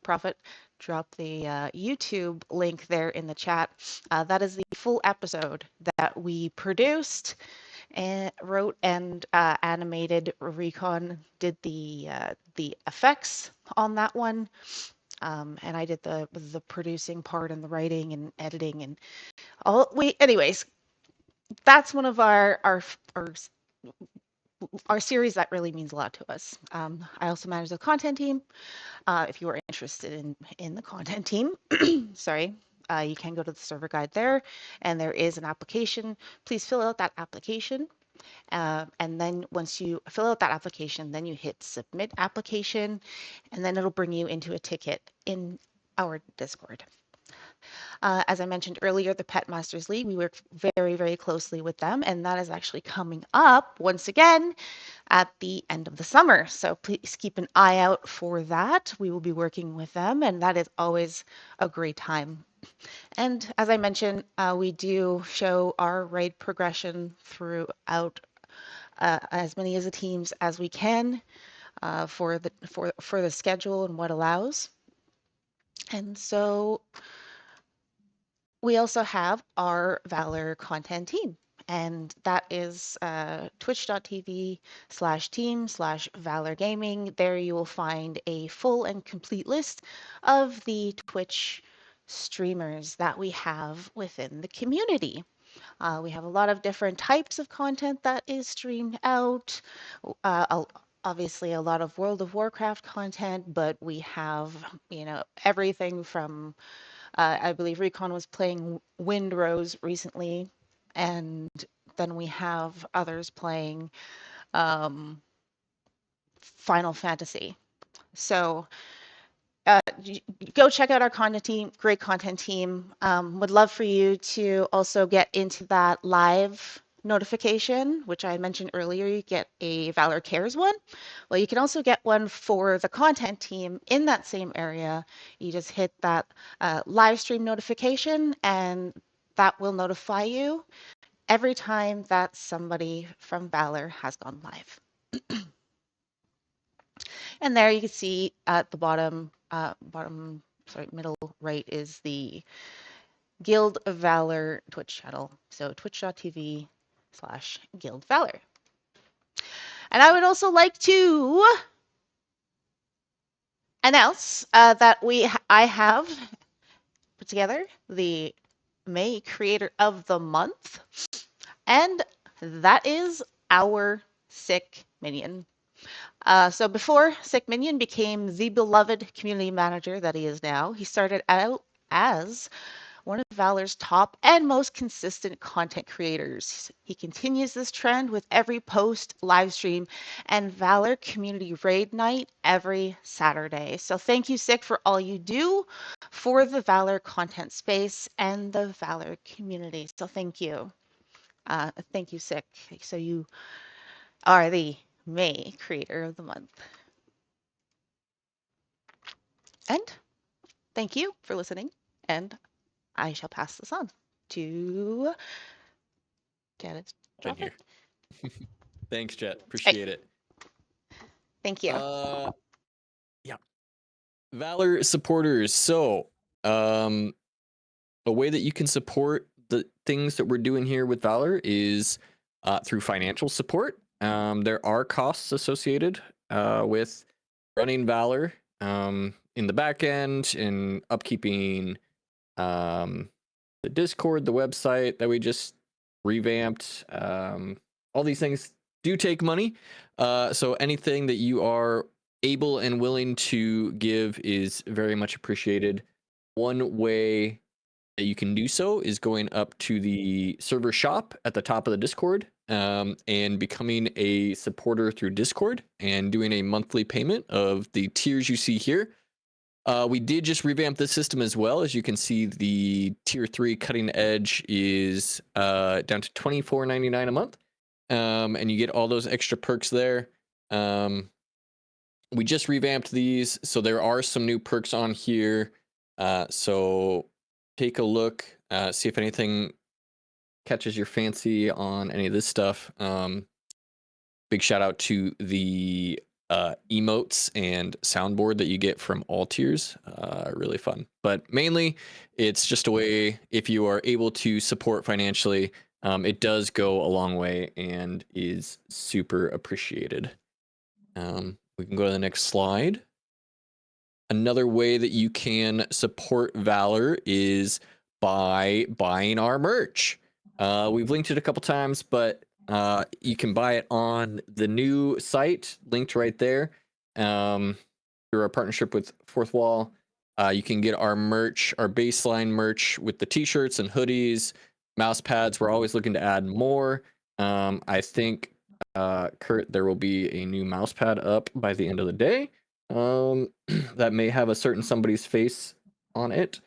Prophet, drop the YouTube link there in the chat. That is the full episode that we produced and wrote and animated. Recon did the effects on that one, and I did the producing part and the writing and editing and all. Anyways, that's one of our series that really means a lot to us. I also manage the content team. If you are interested in the content team, sorry. You can go to the server guide there, and there is an application. Please fill out that application. And then once you fill out that application, then you hit submit application, and then it'll bring you into a ticket in our Discord. As I mentioned earlier, the Pet Masters League, we work very, very closely with them, and that is actually coming up once again at the end of the summer. So please keep an eye out for that. We will be working with them, and that is always a great time. And as I mentioned, we do show our raid progression throughout as many of the teams as we can for the schedule and what allows. And so we also have our Valor content team, and that is twitch.tv/team/Valor Gaming. There you will find a full and complete list of the Twitch streamers that we have within the community. We have a lot of different types of content that is streamed out. Obviously, a lot of World of Warcraft content, but we have, everything from, I believe Recon was playing Windrose recently, and then we have others playing Final Fantasy. So go check out our content team, great content team. Would love for you to also get into that live notification, which I mentioned earlier. You get a Valor Cares one. Well, you can also get one for the content team in that same area. You just hit that live stream notification, and that will notify you every time that somebody from Valor has gone live. And there you can see at the middle right is the Guild of Valor Twitch channel. So twitch.tv/Guild Valor. And I would also like to announce that I have put together the May Creator of the Month, and that is our Sick Minion. So before Sick Minion became the beloved community manager that he is now, he started out as one of Valor's top and most consistent content creators. He continues this trend with every post, live stream, and Valor Community Raid Night every Saturday. So thank you, Sick, for all you do for the Valor content space and the Valor community. So thank you. Thank you, Sick. So you are the May Creator of the Month. And thank you for listening, and I shall pass this on to Janet. Been here. Thanks, Jet. Appreciate it. Thank you. Yeah. Valor supporters. So, a way that you can support the things that we're doing here with Valor is through financial support. There are costs associated with running Valor in the back end and upkeeping the Discord, the website that we just revamped, all these things do take money. So anything that you are able and willing to give is very much appreciated. One way that you can do so is going up to the server shop at the top of the Discord, and becoming a supporter through Discord and doing a monthly payment of the tiers you see here. We did just revamp this system as well. As you can see, the tier 3 cutting edge is down to $24.99 a month, and you get all those extra perks there. We just revamped these, so there are some new perks on here. So take a look, see if anything catches your fancy on any of this stuff. Big shout out to the emotes and soundboard that you get from all tiers. Really fun. But mainly, it's just a way, if you are able to support financially, it does go a long way and is super appreciated. We can go to the next slide. Another way that you can support Valor is by buying our merch. We've linked it a couple times, but you can buy it on the new site, linked right there. Through our partnership with Fourth Wall, you can get our merch, our baseline merch with the t-shirts and hoodies, mouse pads. We're always looking to add more. I think, Kurt, there will be a new mouse pad up by the end of the day. That may have a certain somebody's face on it.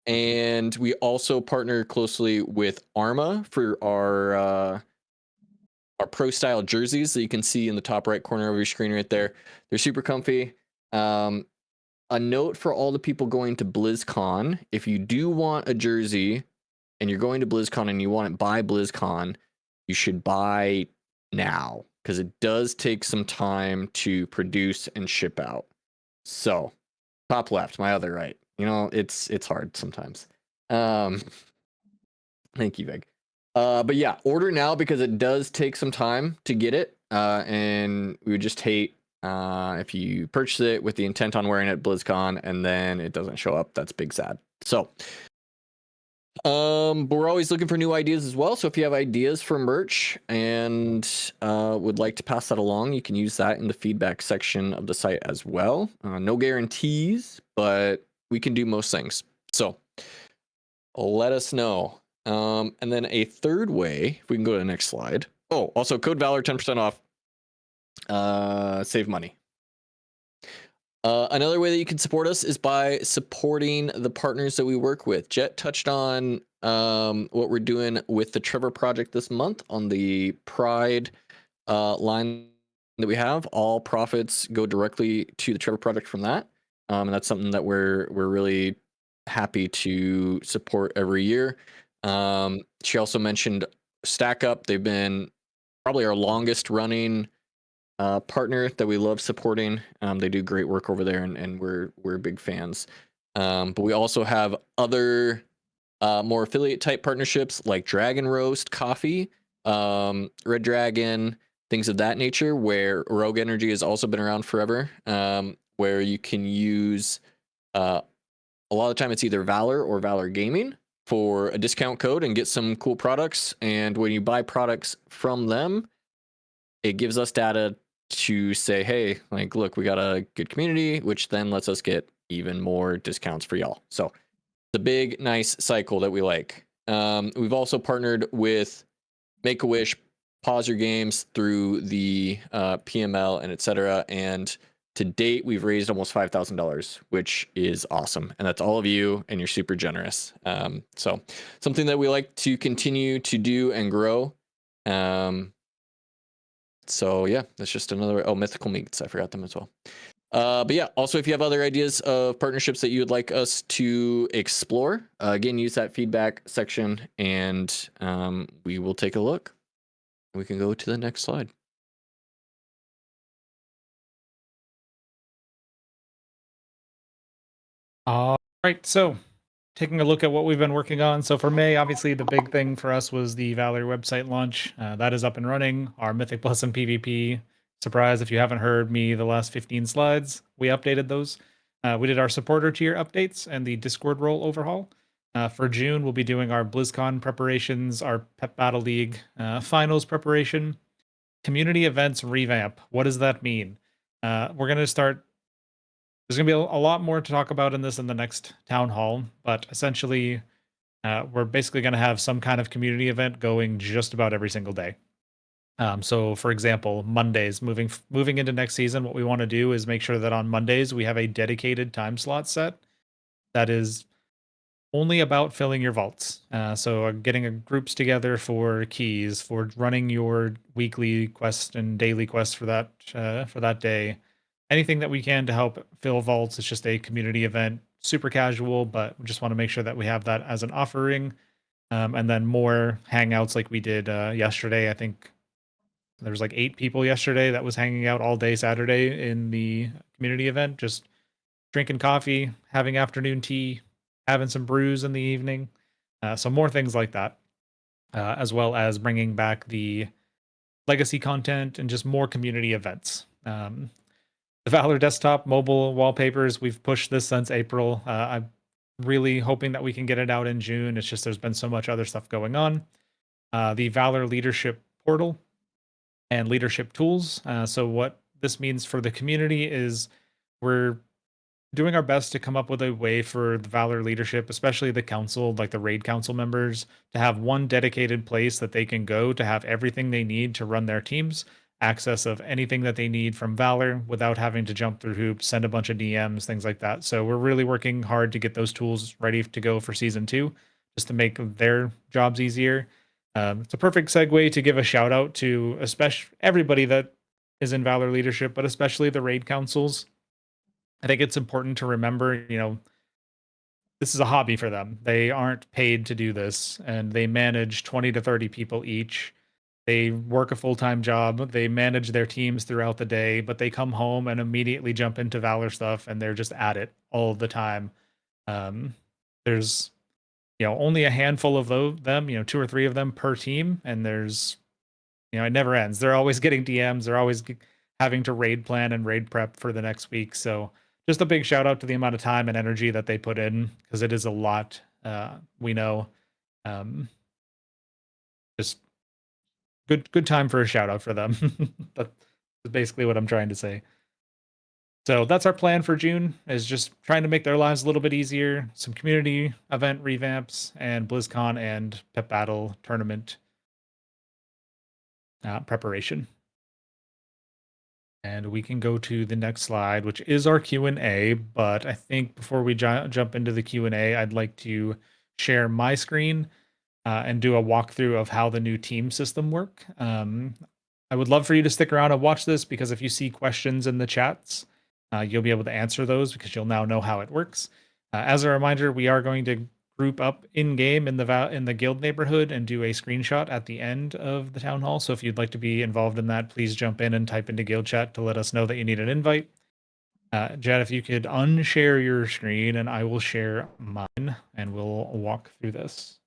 And we also partner closely with Arma for our pro style jerseys that you can see in the top right corner of your screen right there. They're super comfy. A note for all the people going to BlizzCon: if you do want a jersey and you're going to BlizzCon and you want it by BlizzCon, you should buy now, because it does take some time to produce and ship out. So, top left, my other right. You know, it's hard sometimes. Thank you, Vig. But yeah, order now because it does take some time to get it. And we would just hate if you purchase it with the intent on wearing it at BlizzCon and then it doesn't show up. That's big sad. So, but we're always looking for new ideas as well. So if you have ideas for merch and would like to pass that along, you can use that in the feedback section of the site as well. No guarantees, but we can do most things. So let us know. And then a third way, if we can go to the next slide. Oh, also code VALOR 10% off. Save money. Another way that you can support us is by supporting the partners that we work with. Jet touched on what we're doing with the Trevor Project this month on the Pride line that we have. All profits go directly to the Trevor Project from that. And that's something that we're really happy to support every year. She also mentioned Stack Up. They've been probably our longest running partner that we love supporting. They do great work over there, and we're big fans. But we also have other more affiliate type partnerships like Dragon Roast Coffee, Red Dragon, things of that nature, where Rogue Energy has also been around forever, where you can use a lot of the time it's either Valor or Valor Gaming for a discount code and get some cool products. And when you buy products from them, it gives us data to say, hey, like, look, we got a good community, which then lets us get even more discounts for y'all. So it's a big, nice cycle that we like. We've also partnered with Make-A-Wish, Pause Your Games through the PML and etc. And to date, we've raised almost $5,000, which is awesome. And that's all of you, and you're super generous. So something that we like to continue to do and grow. So yeah, that's just another, Mythical Meats, I forgot them as well. But yeah, also if you have other ideas of partnerships that you would like us to explore, again, use that feedback section and we will take a look. We can go to the next slide. All right, so taking a look at what we've been working on. So for May, obviously the big thing for us was the Valor website launch. That is up and running. Our Mythic Plus and PvP. Surprise if you haven't heard me the last 15 slides. We updated those. We did our supporter tier updates and the Discord role overhaul. For June, we'll be doing our BlizzCon preparations, our Pep Battle League finals preparation, community events revamp. What does that mean? We're going to start. There's going to be a lot more to talk about in this in the next town hall, but essentially, we're basically going to have some kind of community event going just about every single day. So, for example, Mondays, moving into next season, what we want to do is make sure that on Mondays we have a dedicated time slot set that is only about filling your vaults. So getting groups together for keys, for running your weekly quest and daily quest for that day. Anything that we can to help fill vaults. It's just a community event, super casual, but we just want to make sure that we have that as an offering. And then more hangouts like we did yesterday. I think there was like 8 people yesterday that was hanging out all day Saturday in the community event, just drinking coffee, having afternoon tea, having some brews in the evening. So more things like that, as well as bringing back the legacy content and just more community events. The Valor desktop mobile wallpapers, we've pushed this since April. I'm really hoping that we can get it out in June. It's just there's been so much other stuff going on. The Valor leadership portal and leadership tools. So what this means for the community is we're doing our best to come up with a way for the Valor leadership, especially the council, like the raid council members, to have one dedicated place that they can go to have everything they need to run their teams, access of anything that they need from Valor without having to jump through hoops, send a bunch of DMs, things like that. So we're really working hard to get those tools ready to go for season 2, just to make their jobs easier. It's a perfect segue to give a shout out to especially everybody that is in Valor leadership, but especially the raid councils. I think it's important to remember, this is a hobby for them. They aren't paid to do this, and they manage 20 to 30 people each. They work a full-time job. They manage their teams throughout the day, but they come home and immediately jump into Valor stuff, and they're just at it all the time. There's only a handful of them, 2 or 3 of them per team, and there's it never ends. They're always getting DMs. They're always having to raid plan and raid prep for the next week. So just a big shout out to the amount of time and energy that they put in, because it is a lot. We know. Just good time for a shout out for them. That's basically what I'm trying to say. So that's our plan for June, is just trying to make their lives a little bit easier. Some community event revamps and BlizzCon and Pep Battle tournament preparation. And we can go to the next slide, which is our Q&A. But I think before we jump into the Q&A, I'd like to share my screen and do a walkthrough of how the new team system work. I would love for you to stick around and watch this, because if you see questions in the chats, you'll be able to answer those, because you'll now know how it works. As a reminder, we are going to group up in game in the guild neighborhood and do a screenshot at the end of the town hall. So if you'd like to be involved in that, please jump in and type into guild chat to let us know that you need an invite. Jed, if you could unshare your screen and I will share mine, and we'll walk through this.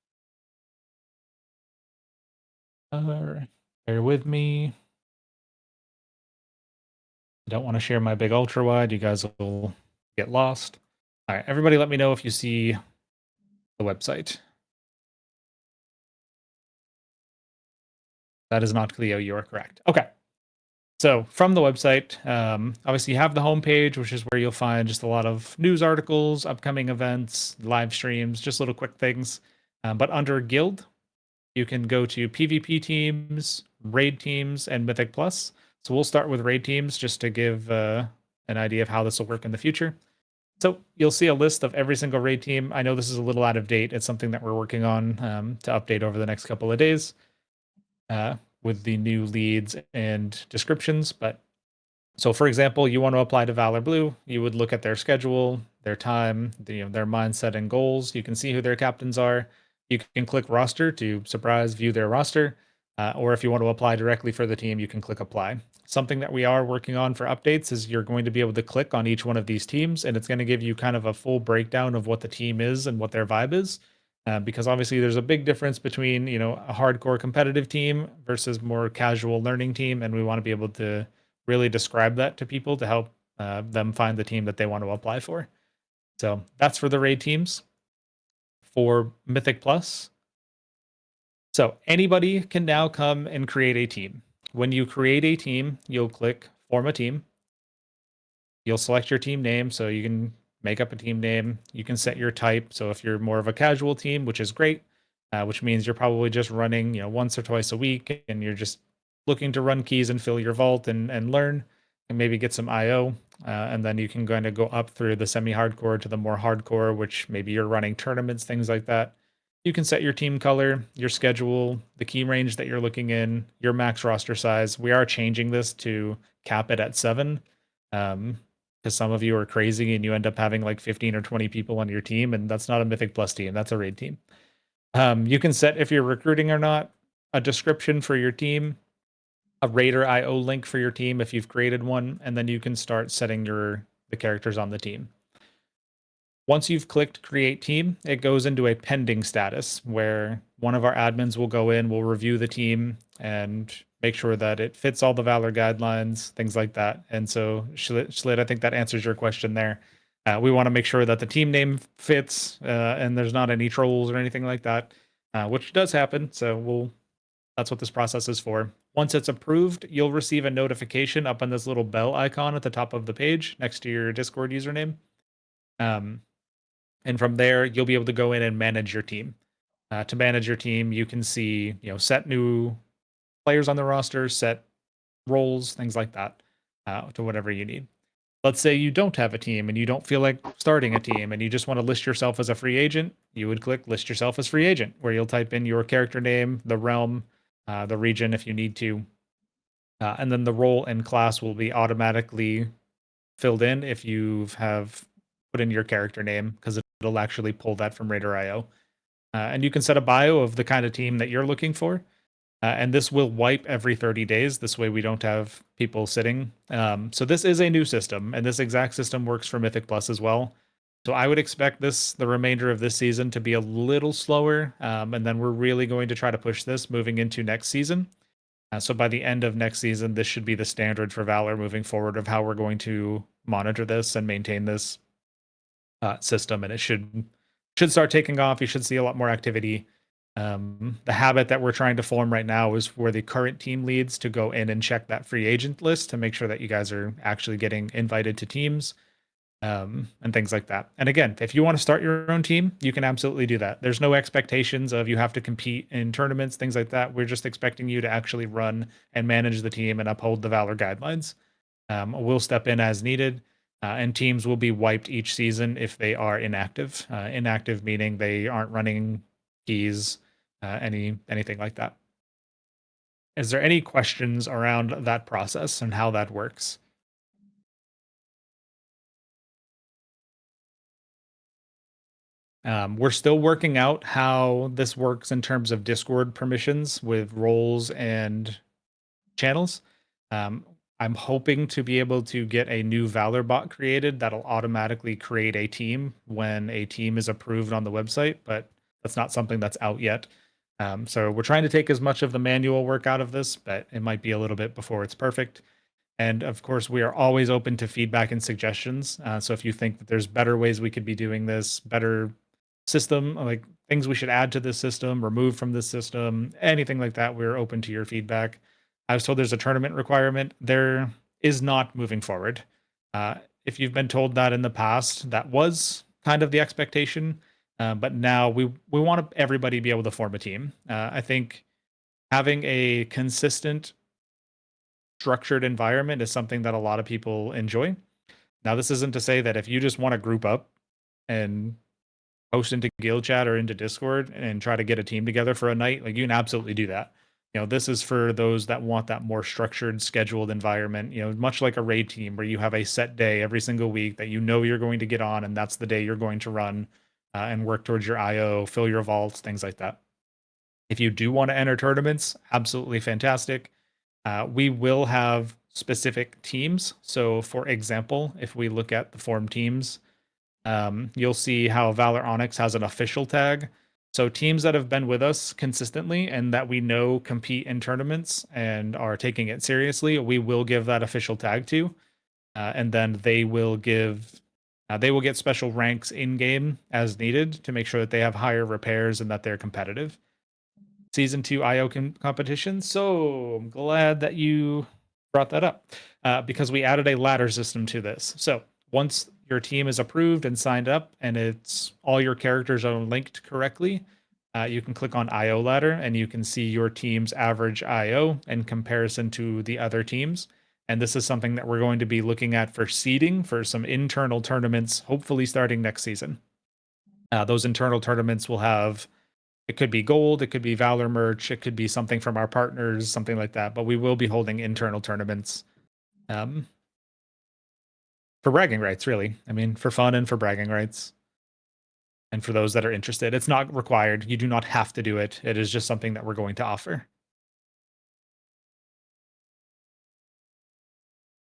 Bear with me. I don't want to share my big ultra wide. You guys will get lost. All right, everybody let me know if you see the website. That is not Cleo, you are correct. Okay. So from the website, obviously you have the homepage, which is where you'll find just a lot of news articles, upcoming events, live streams, just little quick things. But under Guild, you can go to PvP teams, raid teams, and Mythic Plus. So we'll start with raid teams just to give an idea of how this will work in the future. So you'll see a list of every single raid team. I know this is a little out of date. It's something that we're working on to update over the next couple of days with the new leads and descriptions. But so, for example, you want to apply to Valor Blue, you would look at their schedule, their time, their mindset and goals. You can see who their captains are. You can click roster to view their roster. Or if you want to apply directly for the team, you can click apply. Something that we are working on for updates is you're going to be able to click on each one of these teams, and it's going to give you kind of a full breakdown of what the team is and what their vibe is. Because obviously there's a big difference between, a hardcore competitive team versus more casual learning team. And we want to be able to really describe that to people to help them find the team that they want to apply for. So that's for the raid teams. for Mythic Plus. So anybody can now come and create a team. When you create a team, you'll click Form a Team. You'll select your team name, so you can make up a team name. You can set your type. So if you're more of a casual team, which is great, which means you're probably just running, once or twice a week, and you're just looking to run keys and fill your vault and learn, and maybe get some IO, and then you can kind of go up through the semi-hardcore to the more hardcore, which maybe you're running tournaments, things like that. You can set your team color, your schedule, the key range that you're looking in, your max roster size. We are changing this to cap it at 7. Because some of you are crazy and you end up having like 15 or 20 people on your team, and that's not a Mythic Plus team, that's a raid team. You can set, if you're recruiting or not, a description for your team, a Raider IO link for your team if you've created one, and then you can start setting the characters on the team. Once you've clicked create team, it goes into a pending status where one of our admins will go in, will review the team and make sure that it fits all the Valor guidelines, things like that. And so Schlit, I think that answers your question there. We want to make sure that the team name fits and there's not any trolls or anything like that, which does happen. So that's what this process is for. Once it's approved, you'll receive a notification up on this little bell icon at the top of the page next to your Discord username. And from there, you'll be able to go in and manage your team. To manage your team, you can see, set new players on the roster, set roles, things like that, to whatever you need. Let's say you don't have a team and you don't feel like starting a team and you just want to list yourself as a free agent. You would click list yourself as free agent, where you'll type in your character name, the realm, the region if you need to. And then the role and class will be automatically filled in if you have put in your character name, because it'll actually pull that from Raider.io. And you can set a bio of the kind of team that you're looking for. And this will wipe every 30 days. This way we don't have people sitting. So this is a new system, and this exact system works for Mythic Plus as well. So I would expect the remainder of this season to be a little slower. And then we're really going to try to push this moving into next season. So by the end of next season, this should be the standard for Valor moving forward of how we're going to monitor this and maintain this system. And it should start taking off. You should see a lot more activity. The habit that we're trying to form right now is for the current team leads to go in and check that free agent list to make sure that you guys are actually getting invited to teams, and things like that. And again, if you want to start your own team, you can absolutely do that. There's no expectations of you have to compete in tournaments, things like that. We're just expecting you to actually run and manage the team and uphold the Valor guidelines. We'll step in as needed. And teams will be wiped each season if they are inactive. Inactive meaning they aren't running keys, anything like that. Is there any questions around that process and how that works? We're still working out how this works in terms of Discord permissions with roles and channels. I'm hoping to be able to get a new Valor bot created that'll automatically create a team when a team is approved on the website, but that's not something that's out yet. So we're trying to take as much of the manual work out of this, but it might be a little bit before it's perfect. And of course, we are always open to feedback and suggestions. So if you think that there's better ways we could be doing this, better system, like things we should add to this system, remove from this system, anything like that, we're open to your feedback. I was told there's a tournament requirement. There is not moving forward. If you've been told that in the past, that was kind of the expectation. But now we want everybody to be able to form a team. I think having a consistent, structured environment is something that a lot of people enjoy. Now, this isn't to say that if you just want to group up and post into guild chat or into Discord and try to get a team together for a night, like you can absolutely do that. This is for those that want that more structured, scheduled environment, much like a raid team where you have a set day every single week that you're going to get on, and that's the day you're going to run and work towards your IO, fill your vaults, things like that. If you do want to enter tournaments, absolutely fantastic. We will have specific teams. So for example, if we look at the form teams, you'll see how Valor Onyx has an official tag. So teams that have been with us consistently and that we know compete in tournaments and are taking it seriously, we will give that official tag to. And then they will give They will get special ranks in game as needed to make sure that they have higher repairs and that they're competitive. Season 2 IO competition. So I'm glad that you brought that up because we added a ladder system to this. So once your team is approved and signed up and it's all your characters are linked correctly, you can click on IO ladder and you can see your team's average IO in comparison to the other teams. And this is something that we're going to be looking at for seeding for some internal tournaments, hopefully starting next season. Those internal tournaments will have, it could be gold, it could be Valor merch, it could be something from our partners, something like that. But we will be holding internal tournaments for bragging rights, really. I mean, for fun and for bragging rights. And for those that are interested, it's not required. You do not have to do it. It is just something that we're going to offer.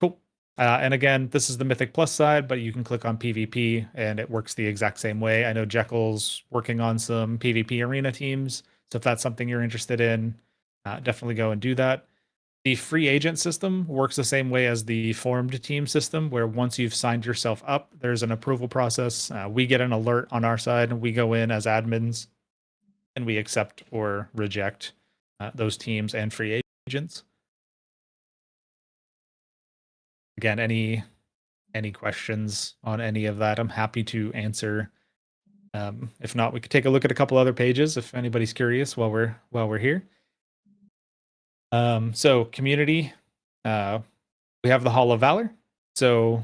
Cool. And again, this is the Mythic Plus side, but you can click on PvP and it works the exact same way. I know Jekyll's working on some PvP arena teams. So if that's something you're interested in, definitely go and do that. The free agent system works the same way as the formed team system, where once you've signed yourself up, there's an approval process. We get an alert on our side, and we go in as admins, and we accept or reject those teams and free agents. Again, any questions on any of that, I'm happy to answer. If not, we could take a look at a couple other pages if anybody's curious while we're here. So community, we have the Hall of Valor. So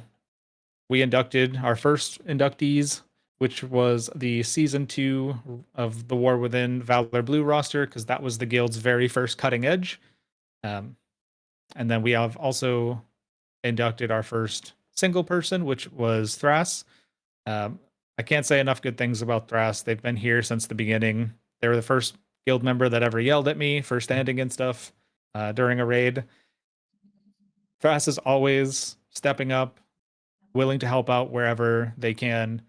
we inducted our first inductees, which was the season 2 of the War Within Valor Blue roster, because that was the guild's very first cutting edge. And then we have also inducted our first single person, which was Thras. I can't say enough good things about Thras. They've been here since the beginning. They were the first guild member that ever yelled at me for standing and stuff during a raid. Thras is always stepping up, willing to help out wherever they can,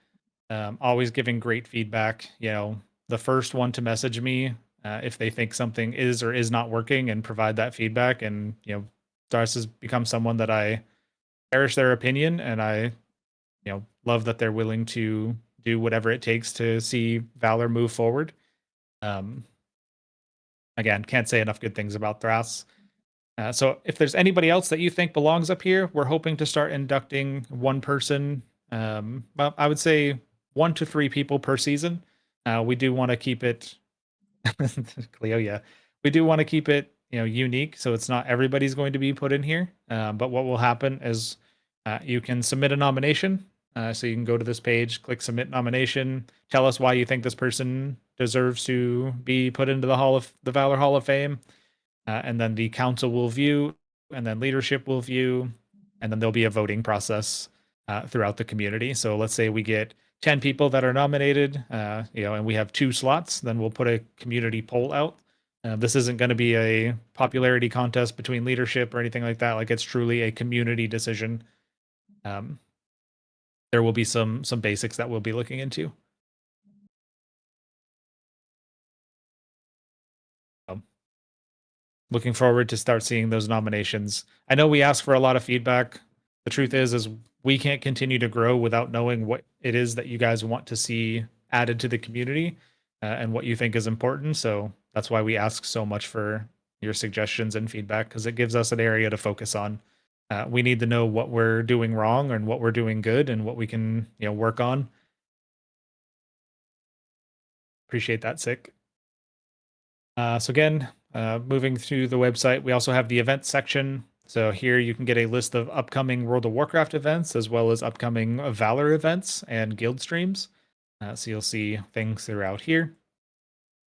always giving great feedback. You know, the first one to message me if they think something is or is not working and provide that feedback. And, you know, Thras has become someone that I cherish their opinion, and I, love that they're willing to do whatever it takes to see Valor move forward. Again, can't say enough good things about Thras. So if there's anybody else that you think belongs up here, we're hoping to start inducting one person. Well, I would say 1 to 3 people per season. We do want to keep it, Cleo, yeah. We do want to keep it, unique, so it's not everybody's going to be put in here. But what will happen is you can submit a nomination. So you can go to this page, click submit nomination, tell us why you think this person deserves to be put into the Valor Hall of Fame. And then the council will view, and then leadership will view, and then there'll be a voting process throughout the community. So let's say we get 10 people that are nominated, and we have 2 slots, then we'll put a community poll out. This isn't going to be a popularity contest between leadership or anything like that. Like, it's truly a community decision. There will be some basics that we'll be looking into. Looking forward to start seeing those nominations. I know we ask for a lot of feedback. The truth is we can't continue to grow without knowing what it is that you guys want to see added to the community and what you think is important. So that's why we ask so much for your suggestions and feedback, because it gives us an area to focus on. We need to know what we're doing wrong and what we're doing good and what we can, work on. Appreciate that, Sick. So again, moving through the website, we also have the events section. So here you can get a list of upcoming World of Warcraft events, as well as upcoming Valor events and guild streams. So you'll see things throughout here.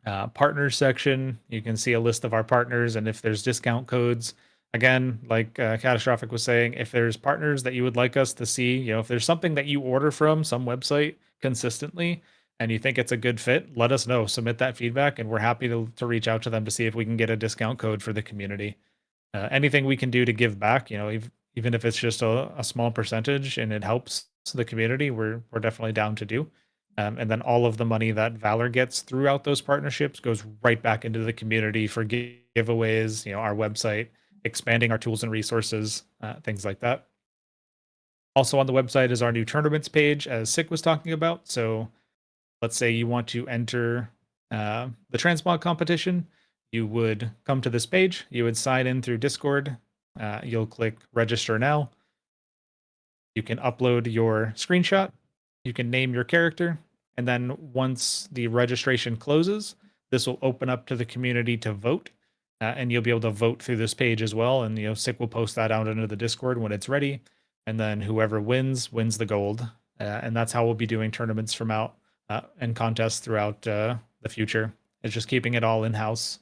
Partners section, you can see a list of our partners and if there's discount codes. Again, like Catastrophic was saying, if there's partners that you would like us to see, if there's something that you order from some website consistently and you think it's a good fit, let us know. Submit that feedback, and we're happy to reach out to them to see if we can get a discount code for the community. Anything we can do to give back, even if it's just a small percentage and it helps the community, we're definitely down to do. And then all of the money that Valor gets throughout those partnerships goes right back into the community for giveaways, our website, expanding our tools and resources, things like that. Also on the website is our new tournaments page, as Sick was talking about. So let's say you want to enter the transmog competition, you would come to this page, you would sign in through Discord, you'll click register now. You can upload your screenshot, you can name your character, and then once the registration closes, this will open up to the community to vote, and you'll be able to vote through this page as well. And Sick will post that out into the Discord when it's ready, and then whoever wins the gold, and that's how we'll be doing tournaments from out and contests throughout the future. It's just keeping it all in house.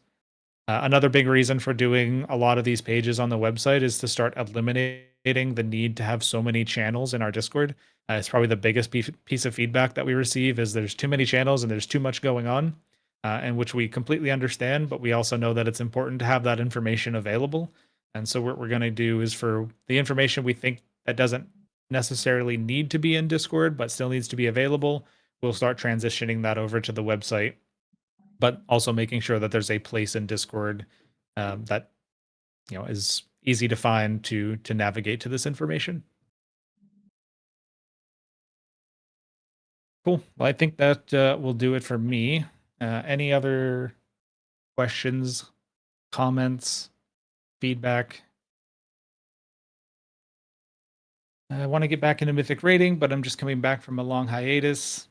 Another big reason for doing a lot of these pages on the website is to start eliminating the need to have so many channels in our Discord. It's probably the biggest piece of feedback that we receive is there's too many channels and there's too much going on, and which we completely understand, but we also know that it's important to have that information available. And so what we're going to do is for the information we think that doesn't necessarily need to be in Discord, but still needs to be available, we'll start transitioning that over to the website, but also making sure that there's a place in Discord that is easy to find to navigate to this information. Cool. Well, I think that will do it for me. Any other questions, comments, feedback? I want to get back into Mythic rating, but I'm just coming back from a long hiatus.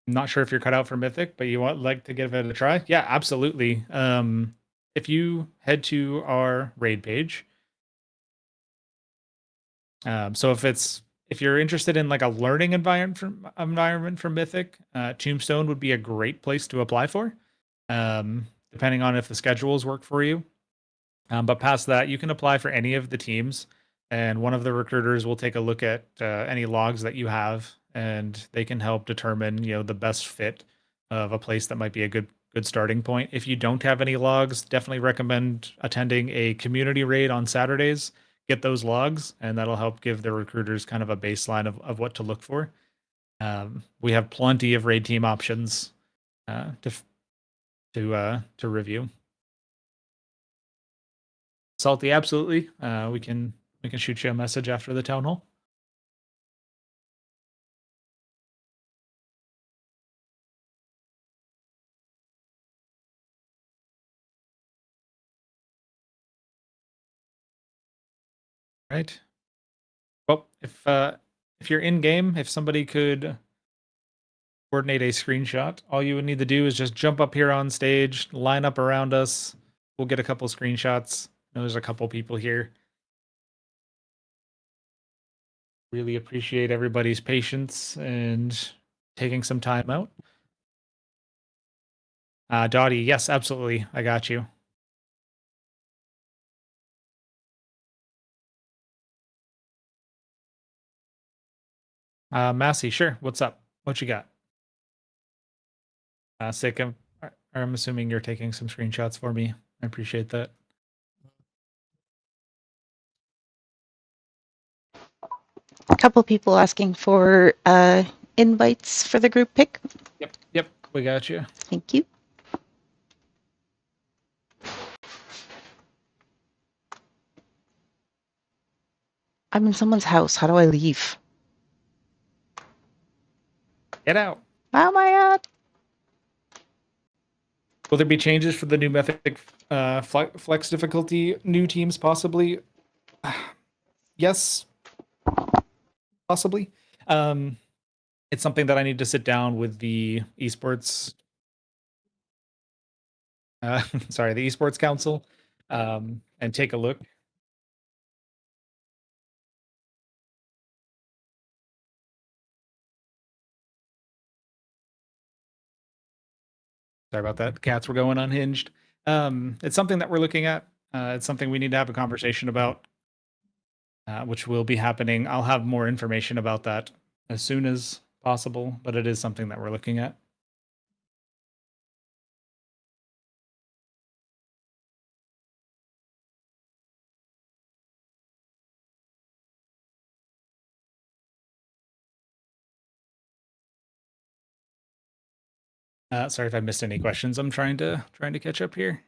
I'm not sure if you're cut out for Mythic, but you like to give it a try? Yeah, absolutely. If you head to our raid page, so if you're interested in like a learning environment for Mythic, Tombstone would be a great place to apply for, depending on if the schedules work for you. But past that, you can apply for any of the teams, and one of the recruiters will take a look at any logs that you have, and they can help determine the best fit of a place that might be a good starting point. If you don't have any logs, definitely recommend attending a community raid on Saturdays. Get those logs, and that'll help give the recruiters kind of a baseline of what to look for. We have plenty of raid team options to review. Salty, absolutely. We can shoot you a message after the town hall. Right. Well, if you're in game, if somebody could coordinate a screenshot, all you would need to do is just jump up here on stage, line up around us. We'll get a couple screenshots. There's a couple people here. Really appreciate everybody's patience and taking some time out. Dottie, yes, absolutely. I got you. Massey, sure. What's up? What you got? Sick. I'm assuming you're taking some screenshots for me. I appreciate that. A couple people asking for invites for the group pick. Yep, we got you. Thank you. I'm in someone's house. How do I leave? Get out. How am I at? Will there be changes for the new Mythic flex difficulty? New teams possibly? Yes, possibly. It's something that I need to sit down with the esports. Sorry, the esports council, and take a look. Sorry about that. Cats were going unhinged. It's something that we're looking at. It's something we need to have a conversation about, which will be happening. I'll have more information about that as soon as possible, but it is something that we're looking at. Sorry if I missed any questions. I'm trying to catch up here.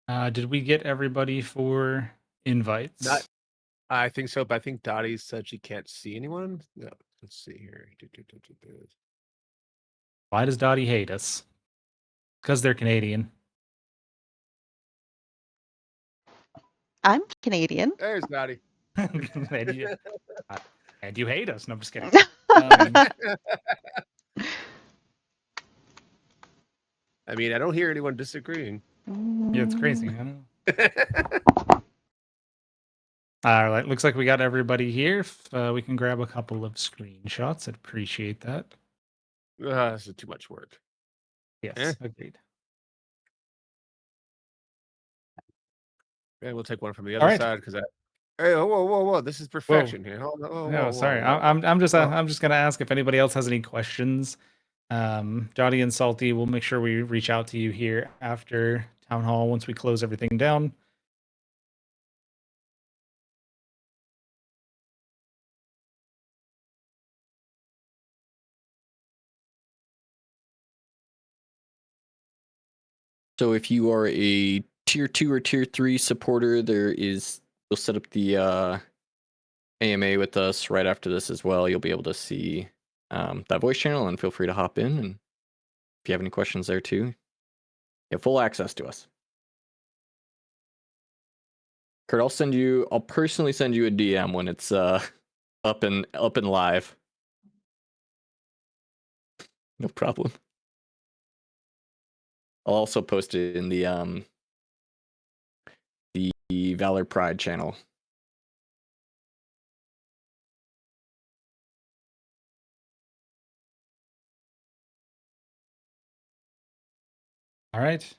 Did we get everybody for invites? I think so, but I think Dottie said she can't see anyone. No, let's see here. Why does Dottie hate us? Because they're Canadian. I'm Canadian. There's Dottie. And you hate us. No, I'm just kidding. I mean, I don't hear anyone disagreeing. Yeah, it's crazy. I know. All right, looks like we got everybody here. If we can grab a couple of screenshots, I'd appreciate that. This is too much work. Yes, agreed. And we'll take one from the All other right. side because hey, whoa! This is perfection here. No, sorry. I'm just gonna ask if anybody else has any questions. Jotty and Salty, we'll make sure we reach out to you here after town hall once we close everything down. So if you are a tier 2 or tier 3 supporter, we'll set up the AMA with us right after this as well. You'll be able to see that voice channel, and feel free to hop in. And if you have any questions there too, you have full access to us. Kurt, I'll personally send you a DM when it's up and live. No problem. I'll also post it in the Valor Pride channel. All right.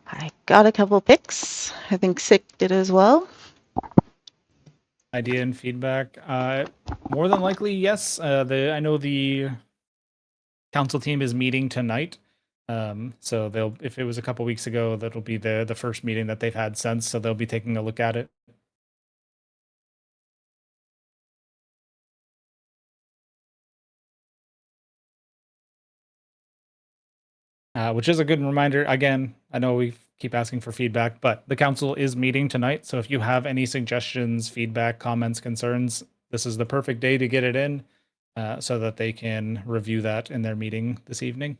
I got a couple picks. I think Sick did as well. Idea and feedback. More than likely, yes. I know the council team is meeting tonight. So if it was a couple weeks ago, that'll be the first meeting that they've had since. So they'll be taking a look at it. Which is a good reminder. Again, I know we keep asking for feedback, but the council is meeting tonight. So if you have any suggestions, feedback, comments, concerns, this is the perfect day to get it in so that they can review that in their meeting this evening.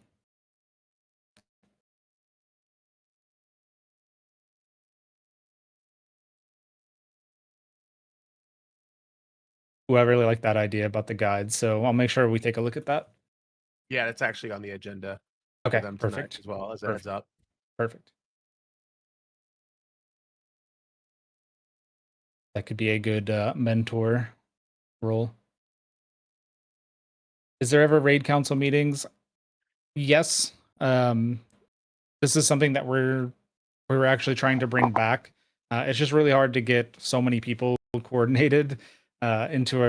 Ooh, I really like that idea about the guide. So I'll make sure we take a look at that. Yeah, it's actually on the agenda. Okay, for them perfect. as well as a heads up. Perfect. That could be a good mentor role. Is there ever raid council meetings? Yes. This is something that we're actually trying to bring back. It's just really hard to get so many people coordinated into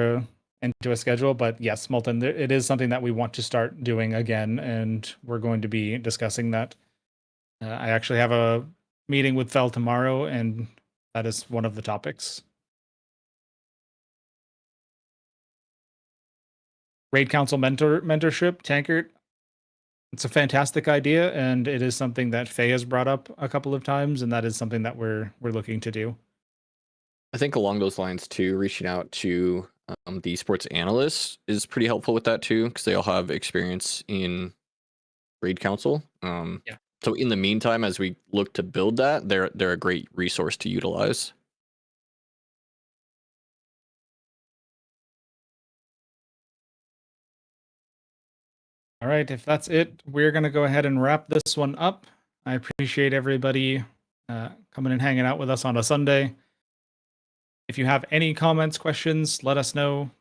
a schedule. But yes, Molten, it is something that we want to start doing again, and we're going to be discussing that. I actually have a meeting with Fel tomorrow, and that is one of the topics. Raid Council mentorship, Tankard. It's a fantastic idea, and it is something that Faye has brought up a couple of times, and that is something that we're looking to do. I think along those lines too, reaching out to the sports analysts is pretty helpful with that too, because they all have experience in raid council. Yeah. So in the meantime, as we look to build that, they're a great resource to utilize. All right, if that's it, we're going to go ahead and wrap this one up. I appreciate everybody coming and hanging out with us on a Sunday. If you have any comments, questions, let us know.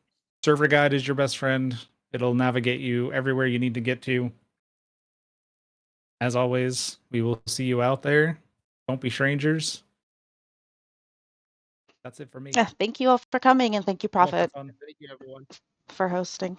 Server Guide is your best friend. It'll navigate you everywhere you need to get to. As always, we will see you out there. Don't be strangers. That's it for me. Thank you all for coming, and thank you, Lots of Prophet, fun. Thank you, everyone. for hosting.